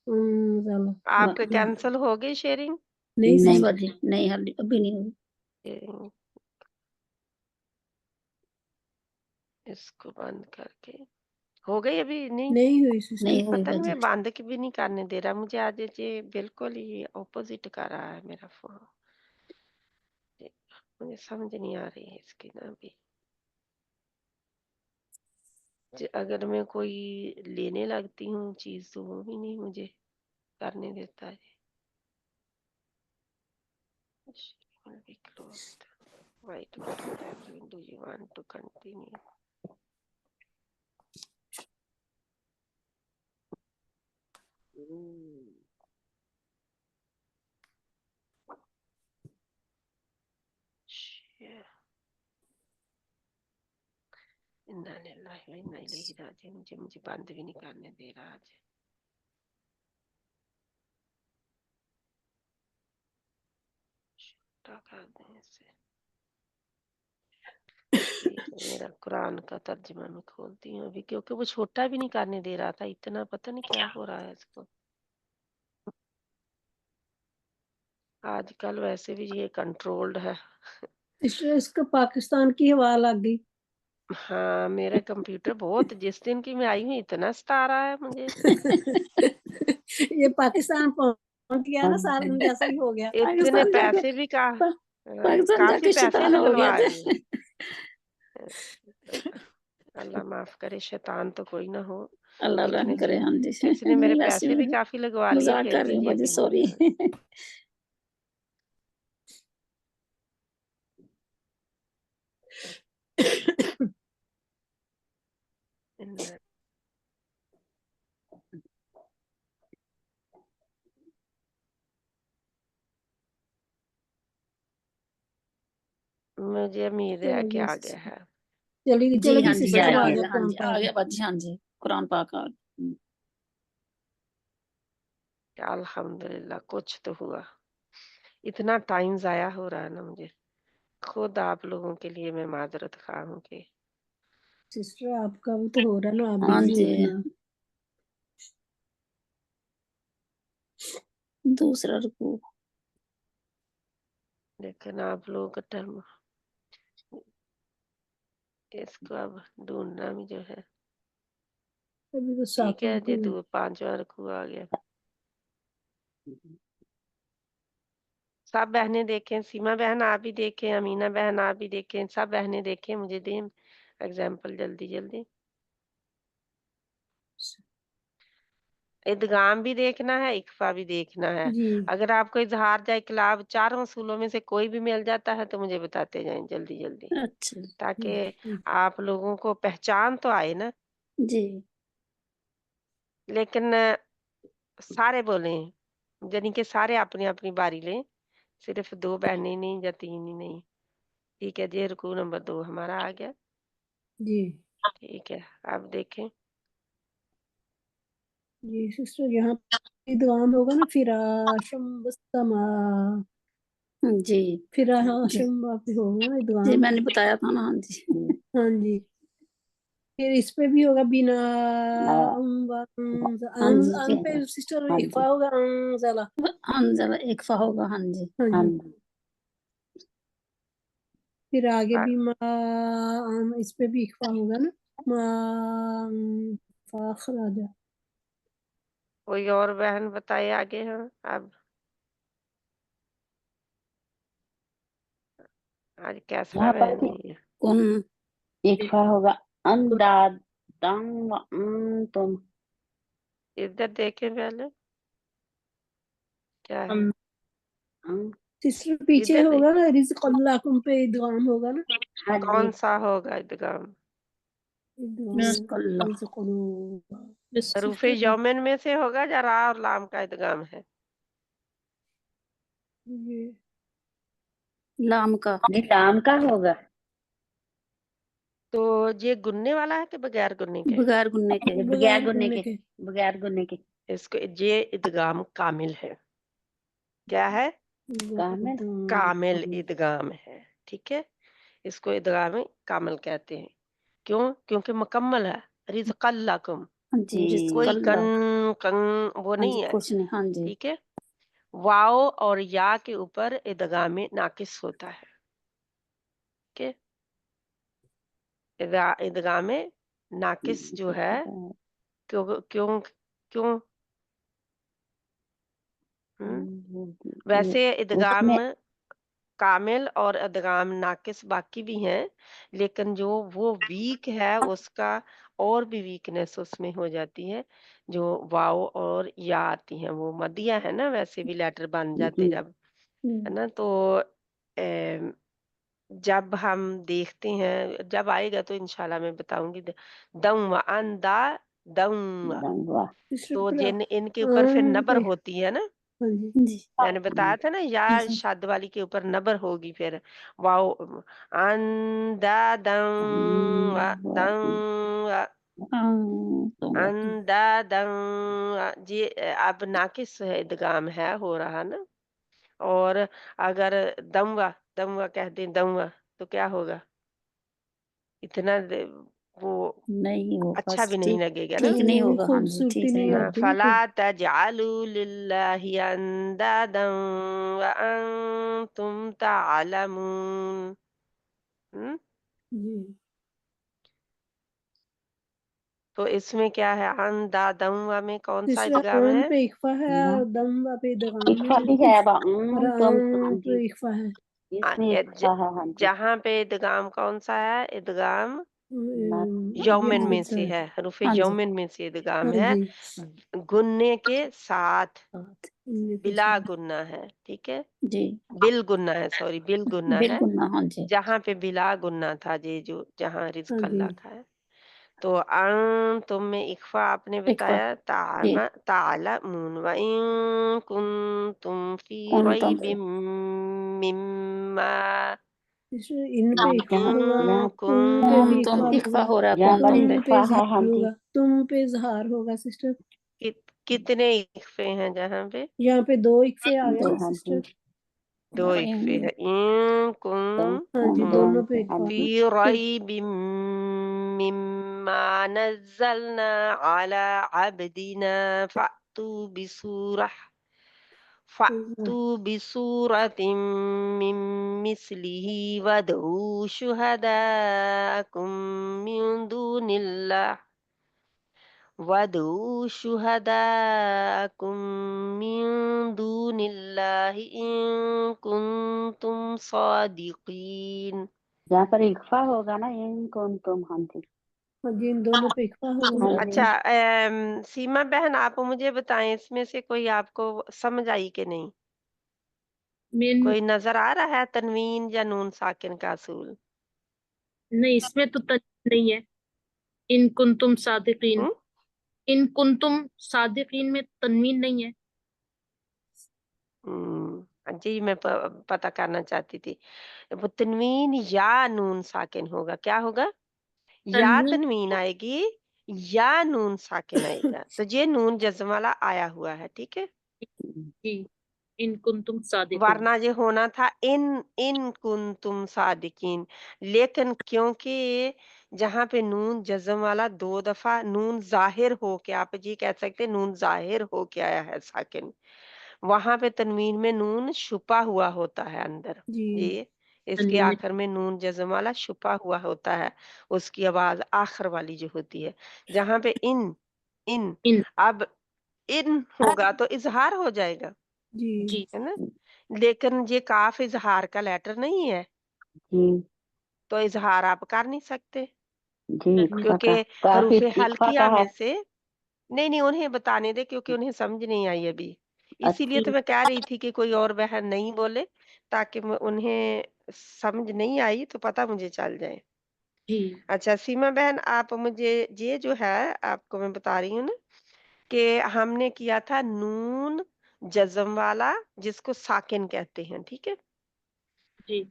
اور آپ کے کینسل ہو گئی شیئرنگ؟ نہیں نہیں سسٹر، باجی نہیں، ابھی نہیں ہوئی. شیئرنگ اس کو بند کر کے ہو گئی ابھی نہیں. نہیں ہوئی سسٹر. نہیں ہوئی پتہ نہیں باجی. میں بند کی بھی نہیں کرنے دے رہا مجھے. آج یہ بالکل ہی اپوزٹ کر رہا ہے میرا فون. مجھے سمجھ نہیں آ رہی ہے اس کی نا ابھی. اگر میں کوئی لینے لگتی ہوں چیز تو وہ بھی نہیں مجھے کرنے دیتا ہے. will be closed. White button. Do you want to continue? इन्ना लिल्लाहि व इन्ना इलैहि राजिऊन। मुझे बंद भी नहीं करने दे रहा आज। छोटा कर दें इसे। मेरा कुरान का तर्जुमा मैं खोलती हूँ अभी, क्योंकि वो छोटा भी नहीं करने दे रहा था इतना, पता नहीं क्या हो रहा है इसको। आजकल वैसे भी ये कंट्रोल्ड है। इसका पाकिस्तान की हवा लग गई। हाँ, मेरा कंप्यूटर बहुत, जिस दिन की मैं आई हूँ इतना सता रहा है मुझे। ये पाकिस्तान पहुंच गया ना, सारा दिन जैसा ही हो गया। इतने पाकिस्तान जाके पैसे भी पाकिस्तान काफी जाके पैसे शैतान हो गया निकलवाए। था। अल्लाह माफ करे, शैतान तो कोई ना हो। अल्लाह रहम किसने करे। हाँ जी, किसने मेरे नहीं, वैसे पैसे भी मैं काफी लगवा लिए, मजाक फिर कर रही भी हूँ ये बाजी, भी सॉरी। इन्ना- मुझे उम्मीद है कि आ गया है। चली जी हाँ गई जी, सिस्टर, आ आ गया, गया हाँ कुरान जी, आ पाक। गया बाजी, हाँ जी, कुरान पाक आ गया। अल्हम्दुलिल्लाह, कुछ तो हुआ। इतना टाइम जाया हो रहा है ना मुझे, खुद आप लोगों के लिए मैं माजरत खा हूँ कि सिस्टर आपका भी तो हो रहा है ना, आप हाँ बिजी जी, इतना। दूसरा रुकू। लेकिन आप लोगों का टर्म, इसको अब ढूंढना भी जो है। अभी तो ठीक 7 है जी, रुकू। 5वां रुकू आ गया। सब बहनें देखें, सीमा बहन आप भी देखें, अमीना बहन आप भी देखें, सब बहनें देखें, मुझे दें एग्जाम्पल जल्दी जल्दी। इदगाम भी देखना है, इख्फा भी देखना है। जी अगर आपको इजहार या इकलाब चारों उसूलों में से कोई भी मिल जाता है तो मुझे बताते जाएं जल्दी जल्दी, अच्छा ताकि आप लोगों को पहचान तो आए ना। जी, लेकिन सारे बोलें, यानी कि सारे अपनी अपनी बारी लें, सिर्फ 2 बहनें नहीं या 3 ही नहीं। ठीक है जी, रुकू नंबर 2 हमारा आ गया। जी ठीक है, अब देखें। जी सिस्टर, यहाँ पे दुआम होगा ना, फिराशम बस्तमा, जी फिराशम पे होगा ना जी, दुआम। मैंने बताया था ना, हाँ जी। हाँ जी, फिर इस पे भी होगा बिना हाँ जी, अन पे सिस्टर हाँ इख्फा जी, होगा अनजला। अंजला इक्फा होगा, हाँ जी। हाँ हाँ जी, जी, फिर आगे आ- भी इस पे भी इख्फा होगा ना, मा फाखराजा। कोई और बहन बताए आगे। हाँ, अब आज कैसा यहाँ पर बहन भी नहीं है। कौन? इक्फा होगा अंदाद तुम। इधर देखें पहले क्या है। हम हम- सिस्टर पीछे इधर होगा ना, रिज़्क़ुल्लाकुम पे इदगाम होगा ना, हाँ जी, कौन सा होगा इदगाम? बिस्मिल्लाह। रिज़्क़ुल्लाह। रूफे सिस्टर यौमन में से होगा या रा और लाम का इदगाम है? ये लाम का। ये लाम का होगा। तो ये गुनने वाला है कि बगैर गुनने के? बगैर गुन्ने के। ये बगैर बगैर गुने गुनने के, के। बगैर गुने के। इसको ये इदगाम कामिल है। क्या है? कामिल। कामिल इदगाम है। ठीक है, इसको इदगाम कामिल कहते हैं। क्यों? क्योंकि मुकम्मल है। रिज़्क़ल्लाकुम, हाँ जी, जी कोई रिज़्क़ल्लाह। कन वो हाँ जी, नहीं है। कुछ नहीं, हाँ जी। ठीक है, वाओ और या के ऊपर इदगाम नाकिस होता है। ठीक है, इदगाम नाकिस जो है, क्यों क्यों क्यों वैसे इदगाम उसमें कामिल और इदगाम नाकिस बाकी भी हैं, लेकिन जो वो वीक है उसका और भी वीकनेस उसमें हो जाती है। जो वाव और या आती हैं वो मदिया है ना, वैसे भी लेटर बन जाते जब, है ना। तो अम, जब हम देखते हैं, जब आएगा तो इंशाल्लाह मैं बताऊंगी। दम व अंदा दंवा। दंगवा। सिस्टर तो फिर जिन इनके ऊपर फिर आम नबर पे होती है ना, हाँ जी जी मैंने बताया था ना, या जी शब्द वाली के ऊपर नबर होगी फिर वाओ, अंदा दंवा दंवा तो अंदा दंवा। जी अब नाकिस है, इदगाम है हो रहा ना। और अगर दमवा दमवा कह दें दमवा तो क्या होगा, इतना वो नहीं होगा, अच्छा भी नहीं ठीक लगेगा ना। ठीक नहीं होगा। हाँ जी, खूबसूरती ठीक नहीं नहीं हाँ, होगा। आती ना फला फिर। तजअलू लिल्लाहि अंदादन व अंतुम तालमून। हम्म, जी तो इसमें क्या है, अंदादन में कौन सा सिस्टर इदगाम आम है? पे इख्फा है ना और दम पे दगाम इक्फा है भी है और तुम आम हाँ जी, पे इख्फा है। इसमें इक्फा है हाँ जी। जहाँ पे इदगाम कौन सा है, इदगाम यौमन ये में होता से है है, हरूफ हाँ जी यौमन में से इदगाम हाँ है, जी गुन्ने के साथ, बात इनमें के बिला साथ गुन्ना है, ठीक है, जी बिल गुन्ना है, सॉरी बिल गुन्ना है। बिल्कुल ना। हाँ जी जहाँ पे बिला गुन्ना था, ये जो जहाँ हाँ रिज्क जी अल्लाह का है। तो तुम में इख्फा आपने इकफा बताया, जी तालमून व इन कुंतुम फी कौन तुम रैबिम मिम्मा सिस्टर इन पे यहाँ इख्फा होगा, यहाँ तुम पे कौन भी तुम इख्फा इकफा होगा, हो रहा है, यहाँ कौन पर तुम तुम पे पे इक्फा है हाँ इजहार जी। होगा, तुम पे इजहार होगा सिस्टर। कितने इख्फे हैं जहाँ पे? यहाँ पे दो इख्फे आ गए दो ना हाँ सिस्टर। जी, दो इख्फे है, इन तो हाँ जी कुंतुम दोनों पे पे हाँ इख्फा फी जी। फिर रैबिम मिम्मा नज़्ज़लना अला अब्दिना फ़अतू बिसूरतिम मिन मिस्लिही वदऊ शुहदाअकुम मिन दूनिल्लाह वदऊ शुहदाअकुम मिन दूनिल्लाहि इन कुंतुम सादिकीन। यहाँ पर इक्फा होगा ना, इन कौन तुम हाँ जी। हाँ जी इन दोनों पे इख्फा होगा। हाँ जी अच्छा, सीमा बहन आप मुझे बताएं, इसमें से कोई आपको समझ आई कि नहीं? मेन कोई नजर आ रहा है तनवीन या नून साकिन का असूल? नहीं, इसमें तो तनवीन नहीं है। इन कुंतुम सादिकीन, हम्म इन कुंतुम सादिकीन में तनवीन नहीं है। जी मैं पता करना चाहती थी, वो तनवीन या नून साकिन होगा, क्या होगा? या तनवीन तनवीन आएगी या नून साकिन आएगा, तो ये नून जज्म वाला आया हुआ है, ठीक है। जी, इन कुंतुम सादिकीन। वरना ये होना था इन इन कुंतुम सादिकीन, लेकिन क्योंकि जहाँ पे नून जज्म वाला दो दफा नून जाहिर हो के, आप ये कह सकते हैं नून जाहिर हो के आया है साकिन, वहां पे तनवीन में नून छुपा हुआ होता है अंदर। जी ये इसके तनवीन आखिर में नून जज्म वाला छुपा हुआ होता है, उसकी आवाज आखिर वाली जो होती है, जहाँ पे इन इन इन अब इन होगा तो इजहार हो जाएगा, जी जी है ना। लेकिन ये काफ इजहार का लेटर नहीं है, जी तो इजहार आप कर नहीं सकते, जी करनी इक्फा क्योंकि का काफी हरूफे इक्फा का हल्किया है। में से, नहीं नहीं उन्हें बताने दे, क्योंकि उन्हें समझ नहीं आई अभी, इसीलिए तो इन मैं कह रही थी कि कोई और बहन नहीं बोले, ताकि उन्हें समझ नहीं आई तो पता मुझे चल जाए। जी अच्छा सीमा बहन, आप मुझे ये जो है, आपको मैं बता रही हूँ ना कि हमने किया था नून जज्म वाला, जिसको साकिन कहते हैं, ठीक है। जी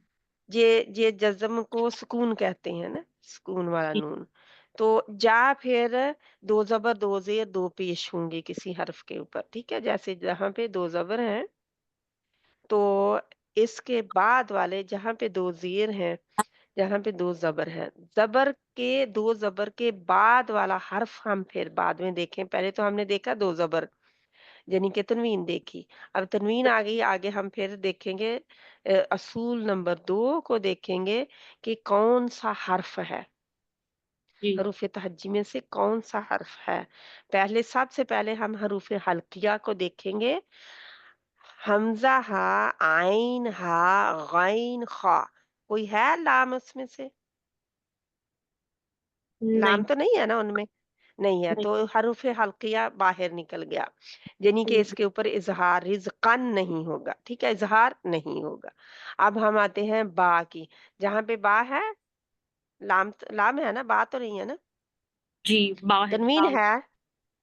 ये जज्म को सुकून कहते हैं ना, सुकून वाला जी नून। तो जा फिर दो जबर दो जेर दो पेश होंगे किसी हर्फ के ऊपर, ठीक है, जैसे जहां पे दो जबर हैं तो इसके बाद वाले जहां पे दो जेर हैं, जहां पे दो जबर हैं, जबर के दो जबर के बाद वाला हर्फ हम फिर बाद में देखें, पहले तो हमने देखा दो जबर यानी कि तनवीन देखी, अब तनवीन आ गई, आगे हम फिर देखेंगे असूल नंबर 2 को देखेंगे कि कौन सा हर्फ है, जी हरूफ तहज्जी में से कौन सा हर्फ है। पहले सबसे पहले हम हरूफ हल्किया को देखेंगे, हमजा हा, आइन हा, गैन खा, कोई है लाम उसमें से? लाम नहीं तो नहीं है ना उनमें, नहीं है, नहीं तो हरूफ हल्किया बाहर निकल गया, यानी कि इसके ऊपर इजहार रिज़क़न नहीं होगा, ठीक है, इजहार नहीं होगा। अब हम आते हैं बा की, जहां पे बा है, लाम लाम है ना, बा तो नहीं है ना, जी बा है तनवीन दाल है,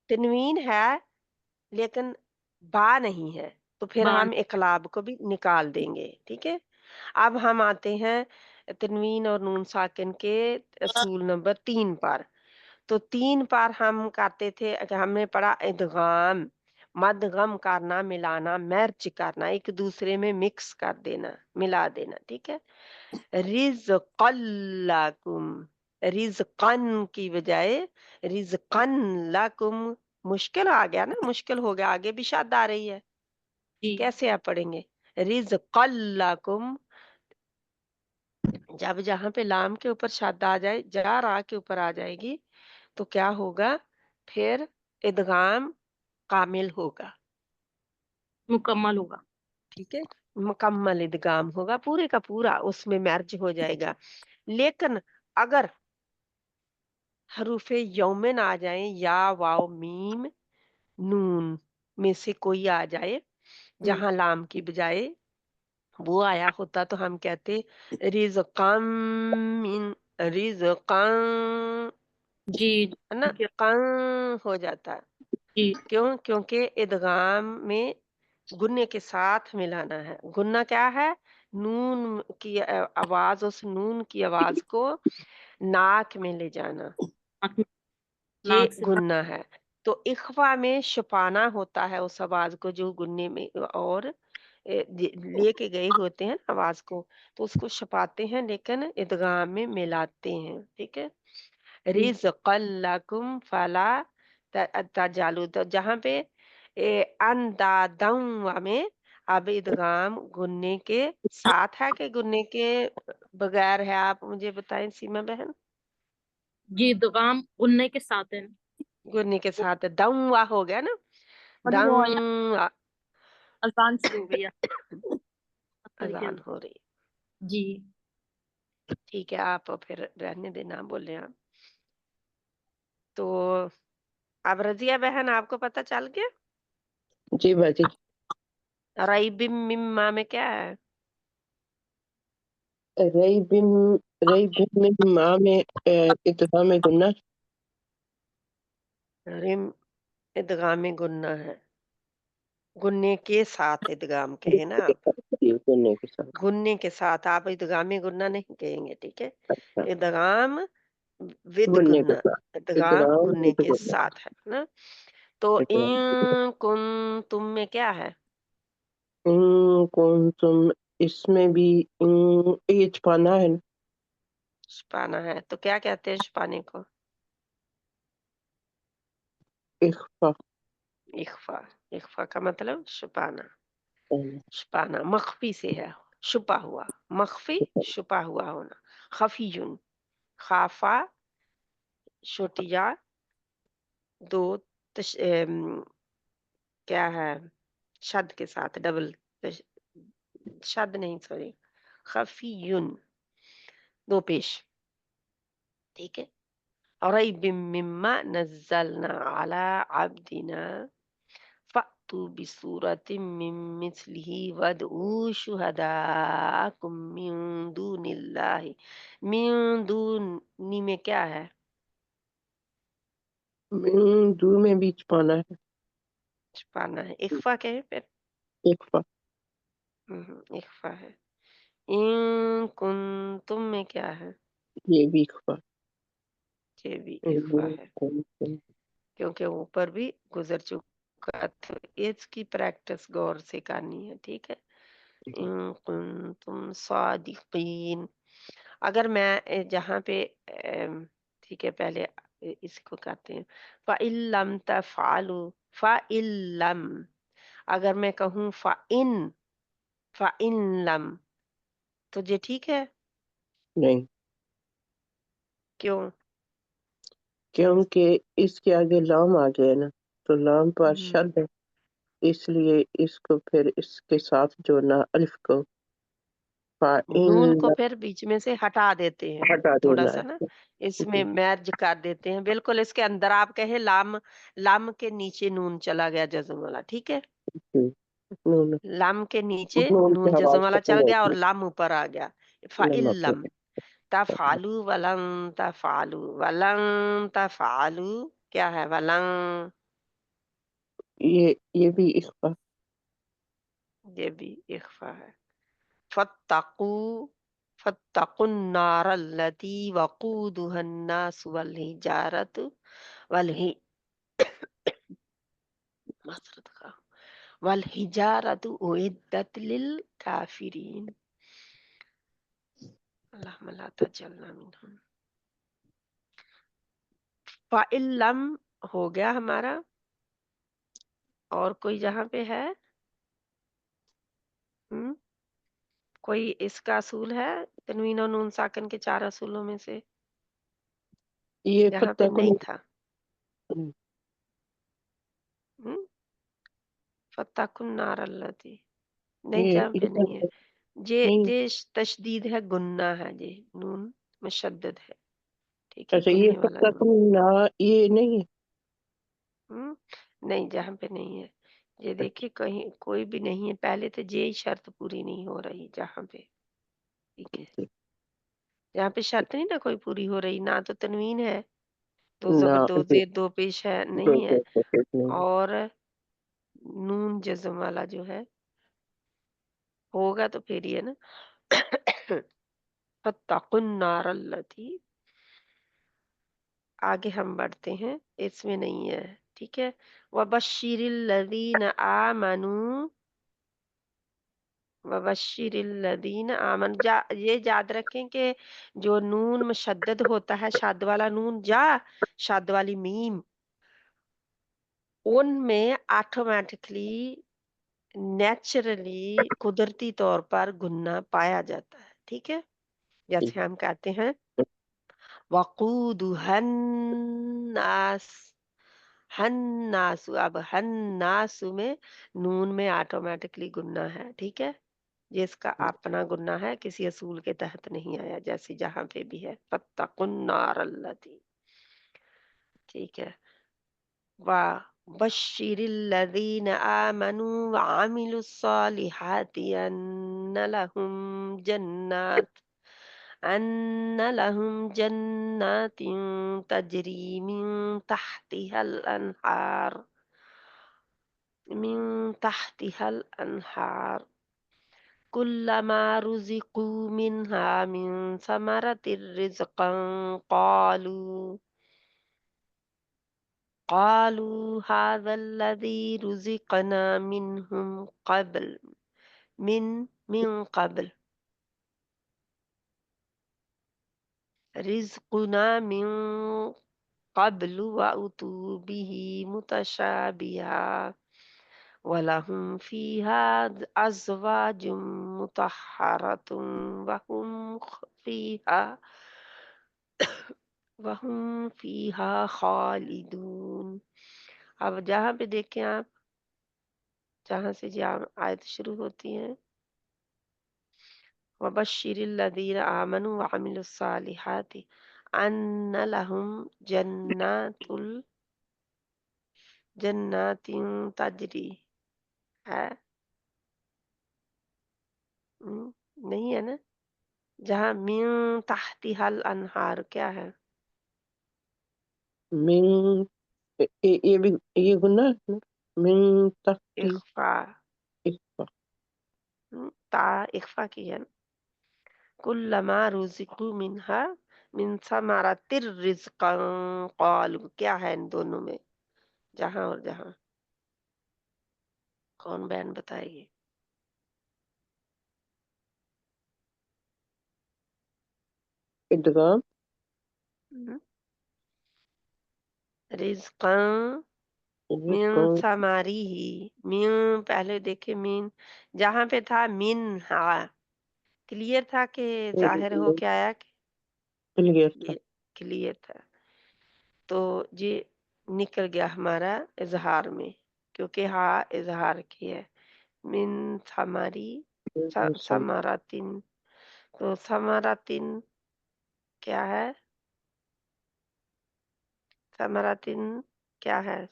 तनवीन है लेकिन बा नहीं है, तो फिर बा हम इकलाब को भी निकाल देंगे, ठीक है। अब हम आते हैं तनवीन और नून साकिन के असूल नंबर 3 पर। तो 3 पर हम करते थे कि हमने पढ़ा इदगाम, मदगम करना, मिलाना, मर्ज करना, एक दूसरे में मिक्स कर देना, मिला देना, ठीक है। रिज़्क़ल रिज़्क़न की बजाय रिज़्क़न लकुम, मुश्किल आ गया ना, मुश्किल हो गया, आगे भी शद आ रही है, जी कैसे आप पढ़ेंगे? रिज़्क़ल लकुम, जब जहाँ पे लाम के ऊपर शद आ जाए, जा रा के ऊपर आ जाएगी, तो क्या होगा? फिर इदगाम कामिल होगा, मुकम्मल होगा। ठीक है। मुकम्मल इदगाम होगा, पूरे का पूरा उसमें मर्ज हो जाएगा। लेकिन अगर हरूफे यौमिन आ जाए, या वाव मीम नून में से कोई आ जाए, जहां लाम की बजाय वो आया होता, तो हम कहते रिज़क़म मिन रिज़क़न, जी है ना, ठीक है। कं हो जाता है। जी क्यों? क्योंकि इदगाम में गुन्ने के साथ मिलाना है। गुन्ना क्या है? नून की आवाज, उस नून की आवाज को नाक में ले जाना, नाक में- ये नाक से गुन्ना है। तो इख्फा में छुपाना होता है उस आवाज को जो गुन्ने में और लेके गए होते हैं ना आवाज को, तो उसको छुपाते हैं, लेकिन इदगाम में मिलाते हैं, ठीक है। रिज़्क़ल लकुम फला तजालू, तो जहाँ पे अंदादम में अब इदगाम गुन्ने के साथ है कि गुन्ने के बगैर है, आप मुझे बताएं सीमा बहन। जी दुगाम उन्ने के साथ है। गुन्ने के साथ दम हो गया ना, और वो यहाँ दम अजान शुरू हो गई है असर की अजान हो रही, जी ठीक है। आप फिर रहने देना, बोले आप। तो अब रजिया बहन आपको पता चल गया जी बाजी। रईबिम मिम्मा में क्या है? रई बिम रई बिम में माँ में इत्तिफा में गुन्ना। रिम इदगाम गुन्ना है, गुन्ने के साथ इदगाम कहे ना आप, गुन्ने के साथ। गुन्ने के साथ, आप इदगाम गुन्ना नहीं कहेंगे, ठीक है। अच्छा, इदगाम विद गुन्ने के गुन्ना, साथ। इदगाम इदगाम गुन्ने विद के गुन्ना। साथ है ना। तो इदगाम इन कुन तुम में क्या है? इन कौन तुम, इसमें भी ये छुपाना है ना। छुपाना है, तो क्या कहते हैं छुपाने को? इख्फा। इख्फा, इख्फा का मतलब छुपाना, हम्म, छुपाना मख्फी से है, छुपा हुआ, मख्फी छुपा हुआ होना, खफीयुन, खाफा छोटिया दो क्या है, शद के साथ डबल, शद नहीं सॉरी, खफीयुन दो पेश, ठीक है। और मिम्मा नज़्ज़लना अला अब्दिना फ़अतू बिसूरतिम मिन मिस्लिही वदऊ शुहदाकुम मिन दूनिल्लाहि, मिन दूनी में क्या है? दू में भी छुपाना है। छुपाना है, इख्फा कहे फिर। इख्फा। इख्फा है। इन कुंतुम में क्या है? ये भी इख्फा। ये भी इख्फा इन है, कुंतुम। क्योंकि ऊपर भी गुजर चुका, तो इसकी प्रैक्टिस गौर से करनी है, ठीक है। इन कुंतुम सादिकीन, अगर मैं जहाँ पे ठीक है, पहले इसको करते हैं। फ़इल्लम तफ़अलू, फ़इल्लम, अगर मैं कहूँ फ़इनलम, तो ये ठीक है? नहीं, क्यों? क्योंकि इसके आगे लाम आ गया ना, तो लाम पर हम्म, शद है, इसलिए इसको फिर इसके साथ जोड़ना, अलिफ को नून को फाइन फिर बीच में से हटा देते हैं, हटा थोड़ा देना सा है। ना इसमें मैर्ज कर देते हैं, बिल्कुल इसके अंदर आप कहे लाम, लाम के नीचे नून चला गया जज्म वाला, ठीक है। नून लाम के नीचे नून की नून जज्म आवाज वाला खत्म चल गया होती और है। लाम ऊपर आ गया, लम फ़इल्लम। आपको तफालू वलन तफालू, वलन तफालू क्या है? वलन, ये भी इख्फा। ये भी इख्फा है। फत्तकू, फत्तकुन नार अल्लती वकूदुहा अन्नास वल हिजारत वल हि मसरत का वल हिजारत उइद्दत लिल काफिरीन। अल्लाहुम्मा ला तजअलना मिनहुम। फ़इल्लम हो गया हमारा। और कोई जहाँ पे है? हम्म, कोई इसका असूल है तनवीन और नून साकिन के 4 असूलों में से ये जहाँ पे नहीं था? हम्म, फत्तकुन नार अल्लती, नहीं, ये जहाँ पे नहीं है। जे नहीं। जे तशदीद है, गुन्ना है, जे नून मुशद्दद है, ठीक है, अच्छा, ये गुन्ने वाला नून। ना, ये नहीं है। नहीं, जहाँ पे नहीं है। ये देखिए कहीं कोई भी नहीं है, पहले तो जे ही शर्त पूरी नहीं हो रही जहाँ पे, ठीक है। जहाँ पे शर्त नहीं ना कोई पूरी हो रही, ना तो तनवीन है, दो ना, दो जेर दो पेश है, नहीं है, नहीं। और नून जज्म वाला जो है होगा तो फिर ये ना फत्तकुन नार अल्लती। आगे हम बढ़ते हैं, इसमें नहीं है, ठीक है। वबश्शिरिल लज़ीना आमनू, वबश्शिरिल लज़ीना आमनू, ये याद रखें कि जो नून मुशद्दद होता है, शद वाला नून जा, शद वाली मीम, उनमें ऑटोमेटिकली नेचुरली कुदरती तौर पर गुन्ना पाया जाता है, ठीक है। जैसे हम कहते हैं वक़ूदुहन्नास, हन्नासु, अब हन्नासु में नून में ऑटोमेटिकली गुन्ना है, ठीक है। जिसका अपना गुन्ना है, किसी असूल के तहत नहीं आया, जैसे जहां पे भी है फत्तकुन नार अल्लती, ठीक है। वबश्शिरिल लज़ीना आमनू वअमिलुस्सालिहाति अन्न लहुम जन्नातिन तजरी मिन तहतिहल अनहार कुल्लमा रुज़िक़ू मिनहा मिन समरतिर रिज़्क़न क़ालू क़ालू हाज़ल्लज़ी रुज़िक़ना मिन क़ब्ल रिज़्क़ुना मिन क़ब्लु वअतू बिही मुतशाबिहा वलहुम फ़ीहा अज़वाजुम मुतहहरतुम वहुम फ़ीहा खालिदून। अब जहाँ पे देखें आप, जहाँ से आयत शुरू होती है, वबश्शिरिल लज़ीना आमनू वअमिलुस्सालिहाति अन्न लहुम जन्नातिन तजरी है। नहीं है ना। जहाँ मिन तहतिहल अनहार क्या है? मिन, ये भी ये गुना है ना? मिन तहती इख्फा, इख्फा। ता इख्फा की है ना। कुल्लमा रुज़िक़ू मिनहा मिन समरतिर रिज़्क़न क़ालू, क्या है इन दोनों में, जहाँ और जहाँ? कौन बहन बताएगी? इदगाम। रिज़्क़न मिन कौन? समारिही, मिन पहले देखे, मिन जहाँ पे था मिन, हाँ क्लियर था कि जाहिर हो के आया कि क्लियर था। ये क्लियर था, तो ये निकल गया हमारा इजहार में, क्योंकि हाँ इजहार की है। मिन समारी समारातिन, तो समारातिन क्या है? समारातिन क्या है?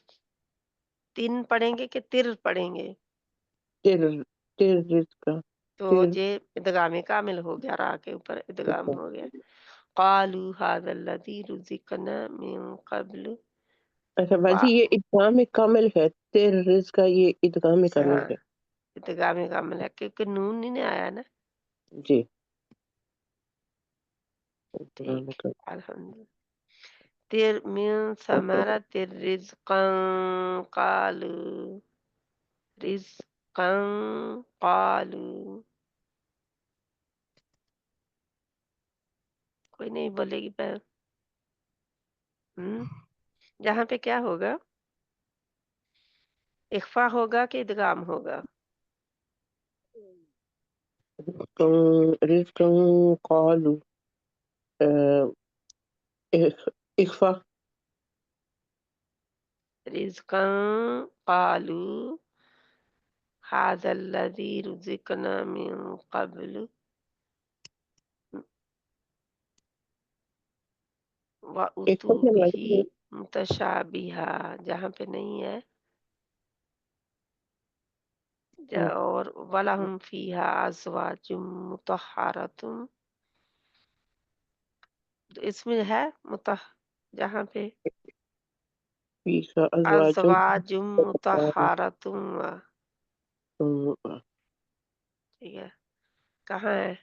तिन पढ़ेंगे कि तिर पढ़ेंगे? तिर, तिर रिज़्क़ा, तो तिर। ये इदगाम कामिल हो गया, रा के ऊपर इदगाम हो गया। قالوا هذا الذي رزقنا من قبل اچھا باجی یہ ادغام کامل ہے، تیر رزق کا یہ ادغام کامل ہاں ہے. ادغام کامل ہے کیونکہ نون نہیں آیا نا. جی ٹھیک الحمدللہ. تیر من ثمرۃ رزقا قالوا رزقا قالوا. کوئی نہیں بولے گی بہن. جہاں پہ کیا ہوگا، اخفا ہوگا کہ ادغام ہوگا؟ رزق قالوا اخفا. رزقا قالوا هذا الذي رزقنا من قبل وَأُتُوا بِهِ متشابہا. جہاں پہ نہیں ہے اور وَلَهُمْ فِيهَا أَزْوَاجٌ مُطَهَّرَةٌ. اس میں ہے جہاں پہ فیہا ازواج ازواج مطہرۃ. ٹھیک ہے کہاں ہے؟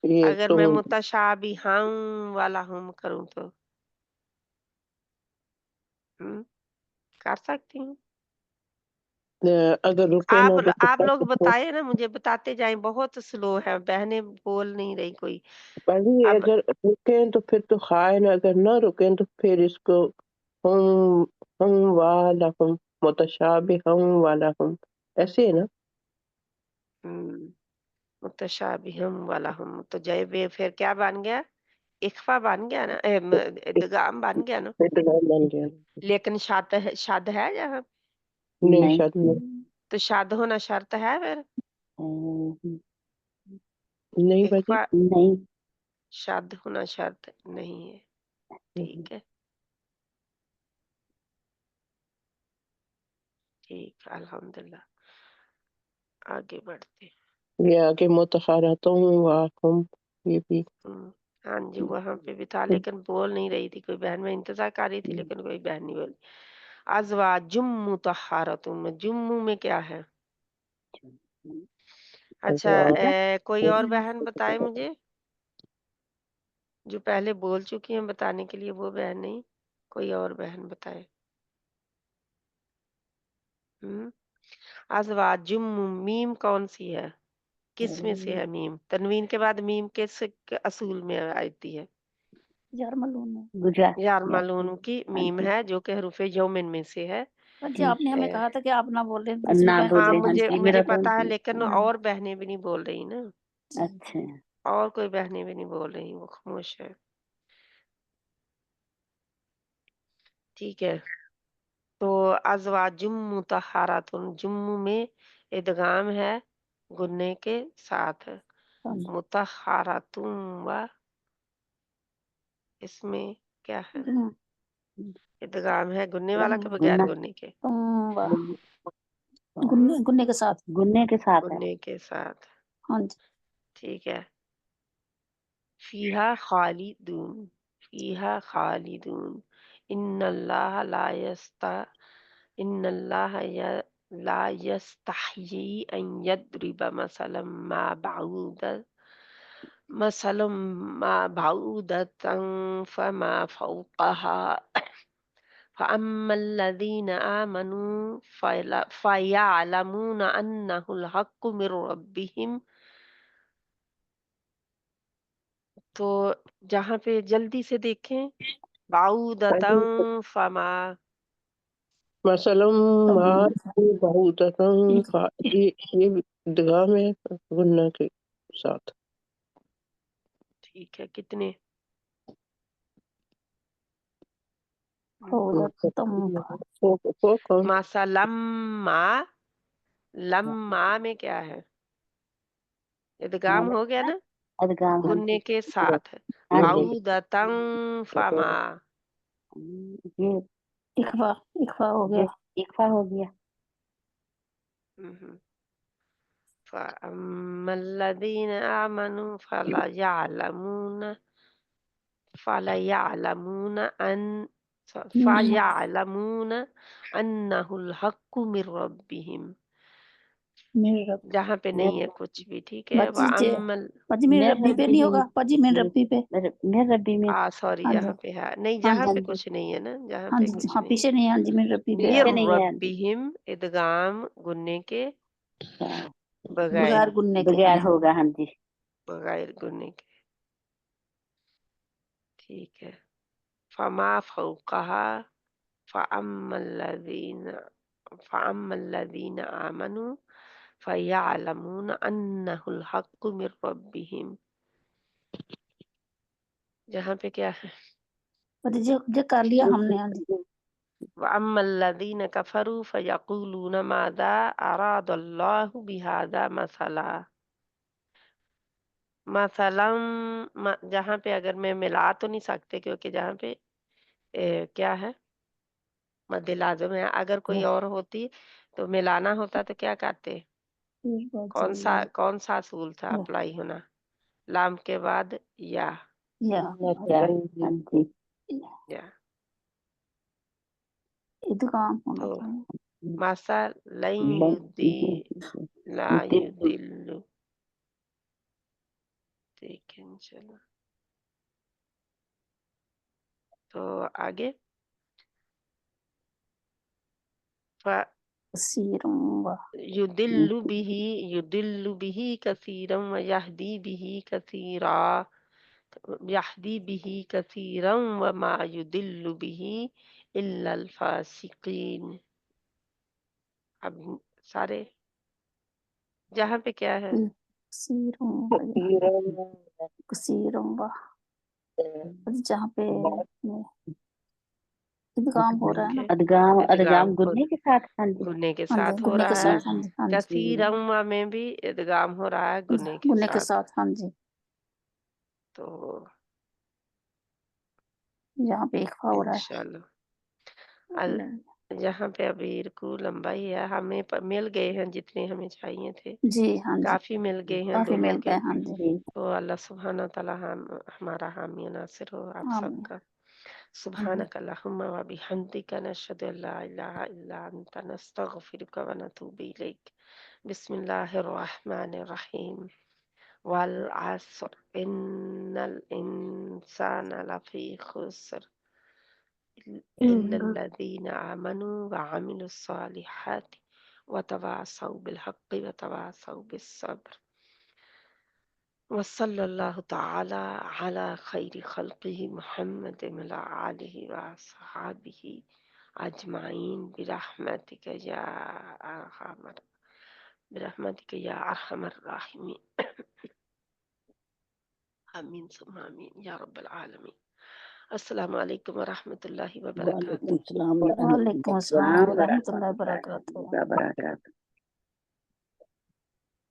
یہ اگر تو میں متشابہاں والا ہم کروں تو کر سکتی ہوں. اگر رکے نا تو آپ لوگ بتائے نا، مجھے بتاتے جائیں. بہت سلو ہے، بہنیں بول نہیں رہی کوئی. پہلے اب اگر رکیں تو پھر تو خائن، اگر نہ رکیں تو پھر اس کو ہم والہم متشابہم والہم ایسے ہے نا. متشابہم والہم تو جیب پھر کیا بن گیا؟ اخفا بن گیا نا، ادغام بن گیا نا. ادغام بن گیا. لیکن شد ہے جہاں نہیں شاید نہیں. تو شد ہونا شرط ہے پھر نہیں باجی اخفا نہیں شد ہونا شرط نہیں ہے. ٹھیک ہے ٹھیک الحمدللہ. آگے بڑھتے ہیں. یہ آگے متخاراتوں واہم یہ بھی ہاں جی وہاں پہ بھی تھا لیکن بول نہیں رہی تھی کوئی بہن. میں انتظار کر رہی تھی لیکن کوئی بہن نہیں بولی. ازواجم مطہرۃ جموں میں کیا ہے؟ اچھا کوئی اور بہن بتائے مجھے جو پہلے بول چکی ہیں بتانے کے لیے. وہ بہن نہیں، کوئی اور بہن بتائے. ازواجم میم کون سی ہے؟ کس میں سے ہے میم؟ تنوین کے بعد میم کس اصول میں آتی ہے؟ یارملون میں. گجرا یارملون کی میم ہے جو کہ حروف یومن میں سے ہے. جی آپ نے ہمیں کہا تھا کہ آپ نہ بولیں دوسری نہ بہن ہاں بولے. ہاں مجھے جی مجھے میرا تو پتا ہے لیکن ہاں. اور بہنیں بھی نہیں بول رہی نا. اچھا اور کوئی بہنیں بھی نہیں بول رہی، وہ خاموش ہے. ٹھیک ہے تو ازواجم مطہرات جم میں ادغام ہے گنے کے ساتھ. مطہرات و اس میں کیا ہے؟ ادغام ہے گننے والا کے بغیر گنا گننے کے؟ گنے کے ساتھ. گننے کے ساتھ ہے. گننے کے ساتھ. ہاں جی ٹھیک ہے. فیہا خالدون فیہا خالدون ان اللہ لا یستحیی ان یضرب مثلا ما بعودة فما فوقها فأما الذين آمنوا فيعلمون أنه الحق من ربهم. تو جہاں پہ جلدی سے دیکھیں بعودتاً فما مثلا ما بہت یہ ادغام ہے غنہ کے ساتھ. ٹھیک ہے کتنے؟ مثلا لما میں کیا ہے؟ ادغام ہو گیا نا ادغام. ہاں گننے جی کے ساتھ. ہاں جی بعودتاً فما یہ اخفا ہو گیا. اخفا ہو گیا. فَأَمَّا الَّذِينَ آمَنُوا فَلَيَعْلَمُونَ فَلَيَعْلَمُونَ فَيَعْلَمُونَ أَنَّهُ الْحَقُّ مِنْ رَبِّهِمْ، میرے رب جہاں پہ نہیں ہے کچھ بھی، ٹھیک ہے. بچی وَأَمَّا پجی میرے میں ربی پہ ربی نہیں میں ہوگا، پجی میرے ربی پہ. میں ربی میں سوری ہاں جی جہاں پہ ہے نہیں، ہاں جہاں جی پہ کچھ نہیں ہے نا، جہاں ہاں پہ جی کچھ ہاں نہیں پیچھے نہیں ہے، ہاں جی میرے ربی پہ ہے. ہے. پیچھے نہیں ہے. ربہم ادغام گننے کے بغیر بغیر گننے کے. ہاں بغیر جی ہوگا. ہاں جی. بغیر گننے کے، ٹھیک ہے. فما فوقها فأما الذين آمنوا فيعلمون أنه الحق من ربهم، جہاں پہ کیا ہے پجی جو کر لیا ہم نے. ہاں جی وَأَمَّا الَّذِينَ كَفَرُوا فَيَقُولُونَ مَاذَا أَرَادَ اللَّهُ بِهَذَا مَثَلًا. جہاں پہ اگر میں ملا تو نہیں سکتے کیونکہ جہاں پہ کیا ہے مد لازم ہے. اگر کوئی اور ہوتی تو ملانا ہوتا تو کیا کرتے؟ کون سا اصول تھا اپلائی ہونا؟ لام کے بعد یا یا ہاں جی. ادغام ہونا تو چاہیے. ماسا لا یدل. ٹھیک ہے انشاءاللہ. تو آگے کثیر یدل به کثیرا ویہدی به کثیرا وما یدل به الا الفاسقین. اب سارے جہاں پہ کیا ہے کثیر جہاں پہ ادغام ہو رہا ہے نا. ادغام خود گننے کے ساتھ. ہاں جی. گنے کے ہاں جی ساتھ ہو گنے کے رہا ہے. ساتھ. ہاں جی ہاں جی کثیرا میں بھی ادغام ہو رہا ہے گنے کے گنے کے ساتھ. ساتھ. ہاں جی تو یہاں پہ اخفا ہو رہا ہے. انشاءاللہ یہاں پہ ابھی رکوع لمبائی ہے. ہمیں مل گئے ہیں جتنے ہمیں چاہیے تھے، جی ہاں جی کافی مل گئے ہیں کافی دونوں مل کے. گئے. ہاں جی تو اللہ سبحانہ تعالی ہمارا حامی و ناصر ہو آپ سب آمین. کا. سبحانک اللہم و بحمدک نشہد ان لا الہ الا انت نستغفرک و نتوب الیک. بسم اللہ الرحمن الرحیم. والعصر ان الانسان لفی خسر الا الذین آمنوا وعملوا الصالحات وتواصوا بالحق وتواصوا بالصبر. وصلی اللہ تعالی علی خیر خلقہ محمد وعلی آلہ وصحابہ اجمعین برحمتک یا ارحم الراحمین. آمین ثم آمین یا رب العالمین. السلام علیکم ورحمۃ اللہ وبرکاتہ. وعلیکم السلام ورحمۃ اللہ. وعلیکم السلام ورحمۃ اللہ ورحمۃ وبرکاتہ. اللہ وبرکاتہ.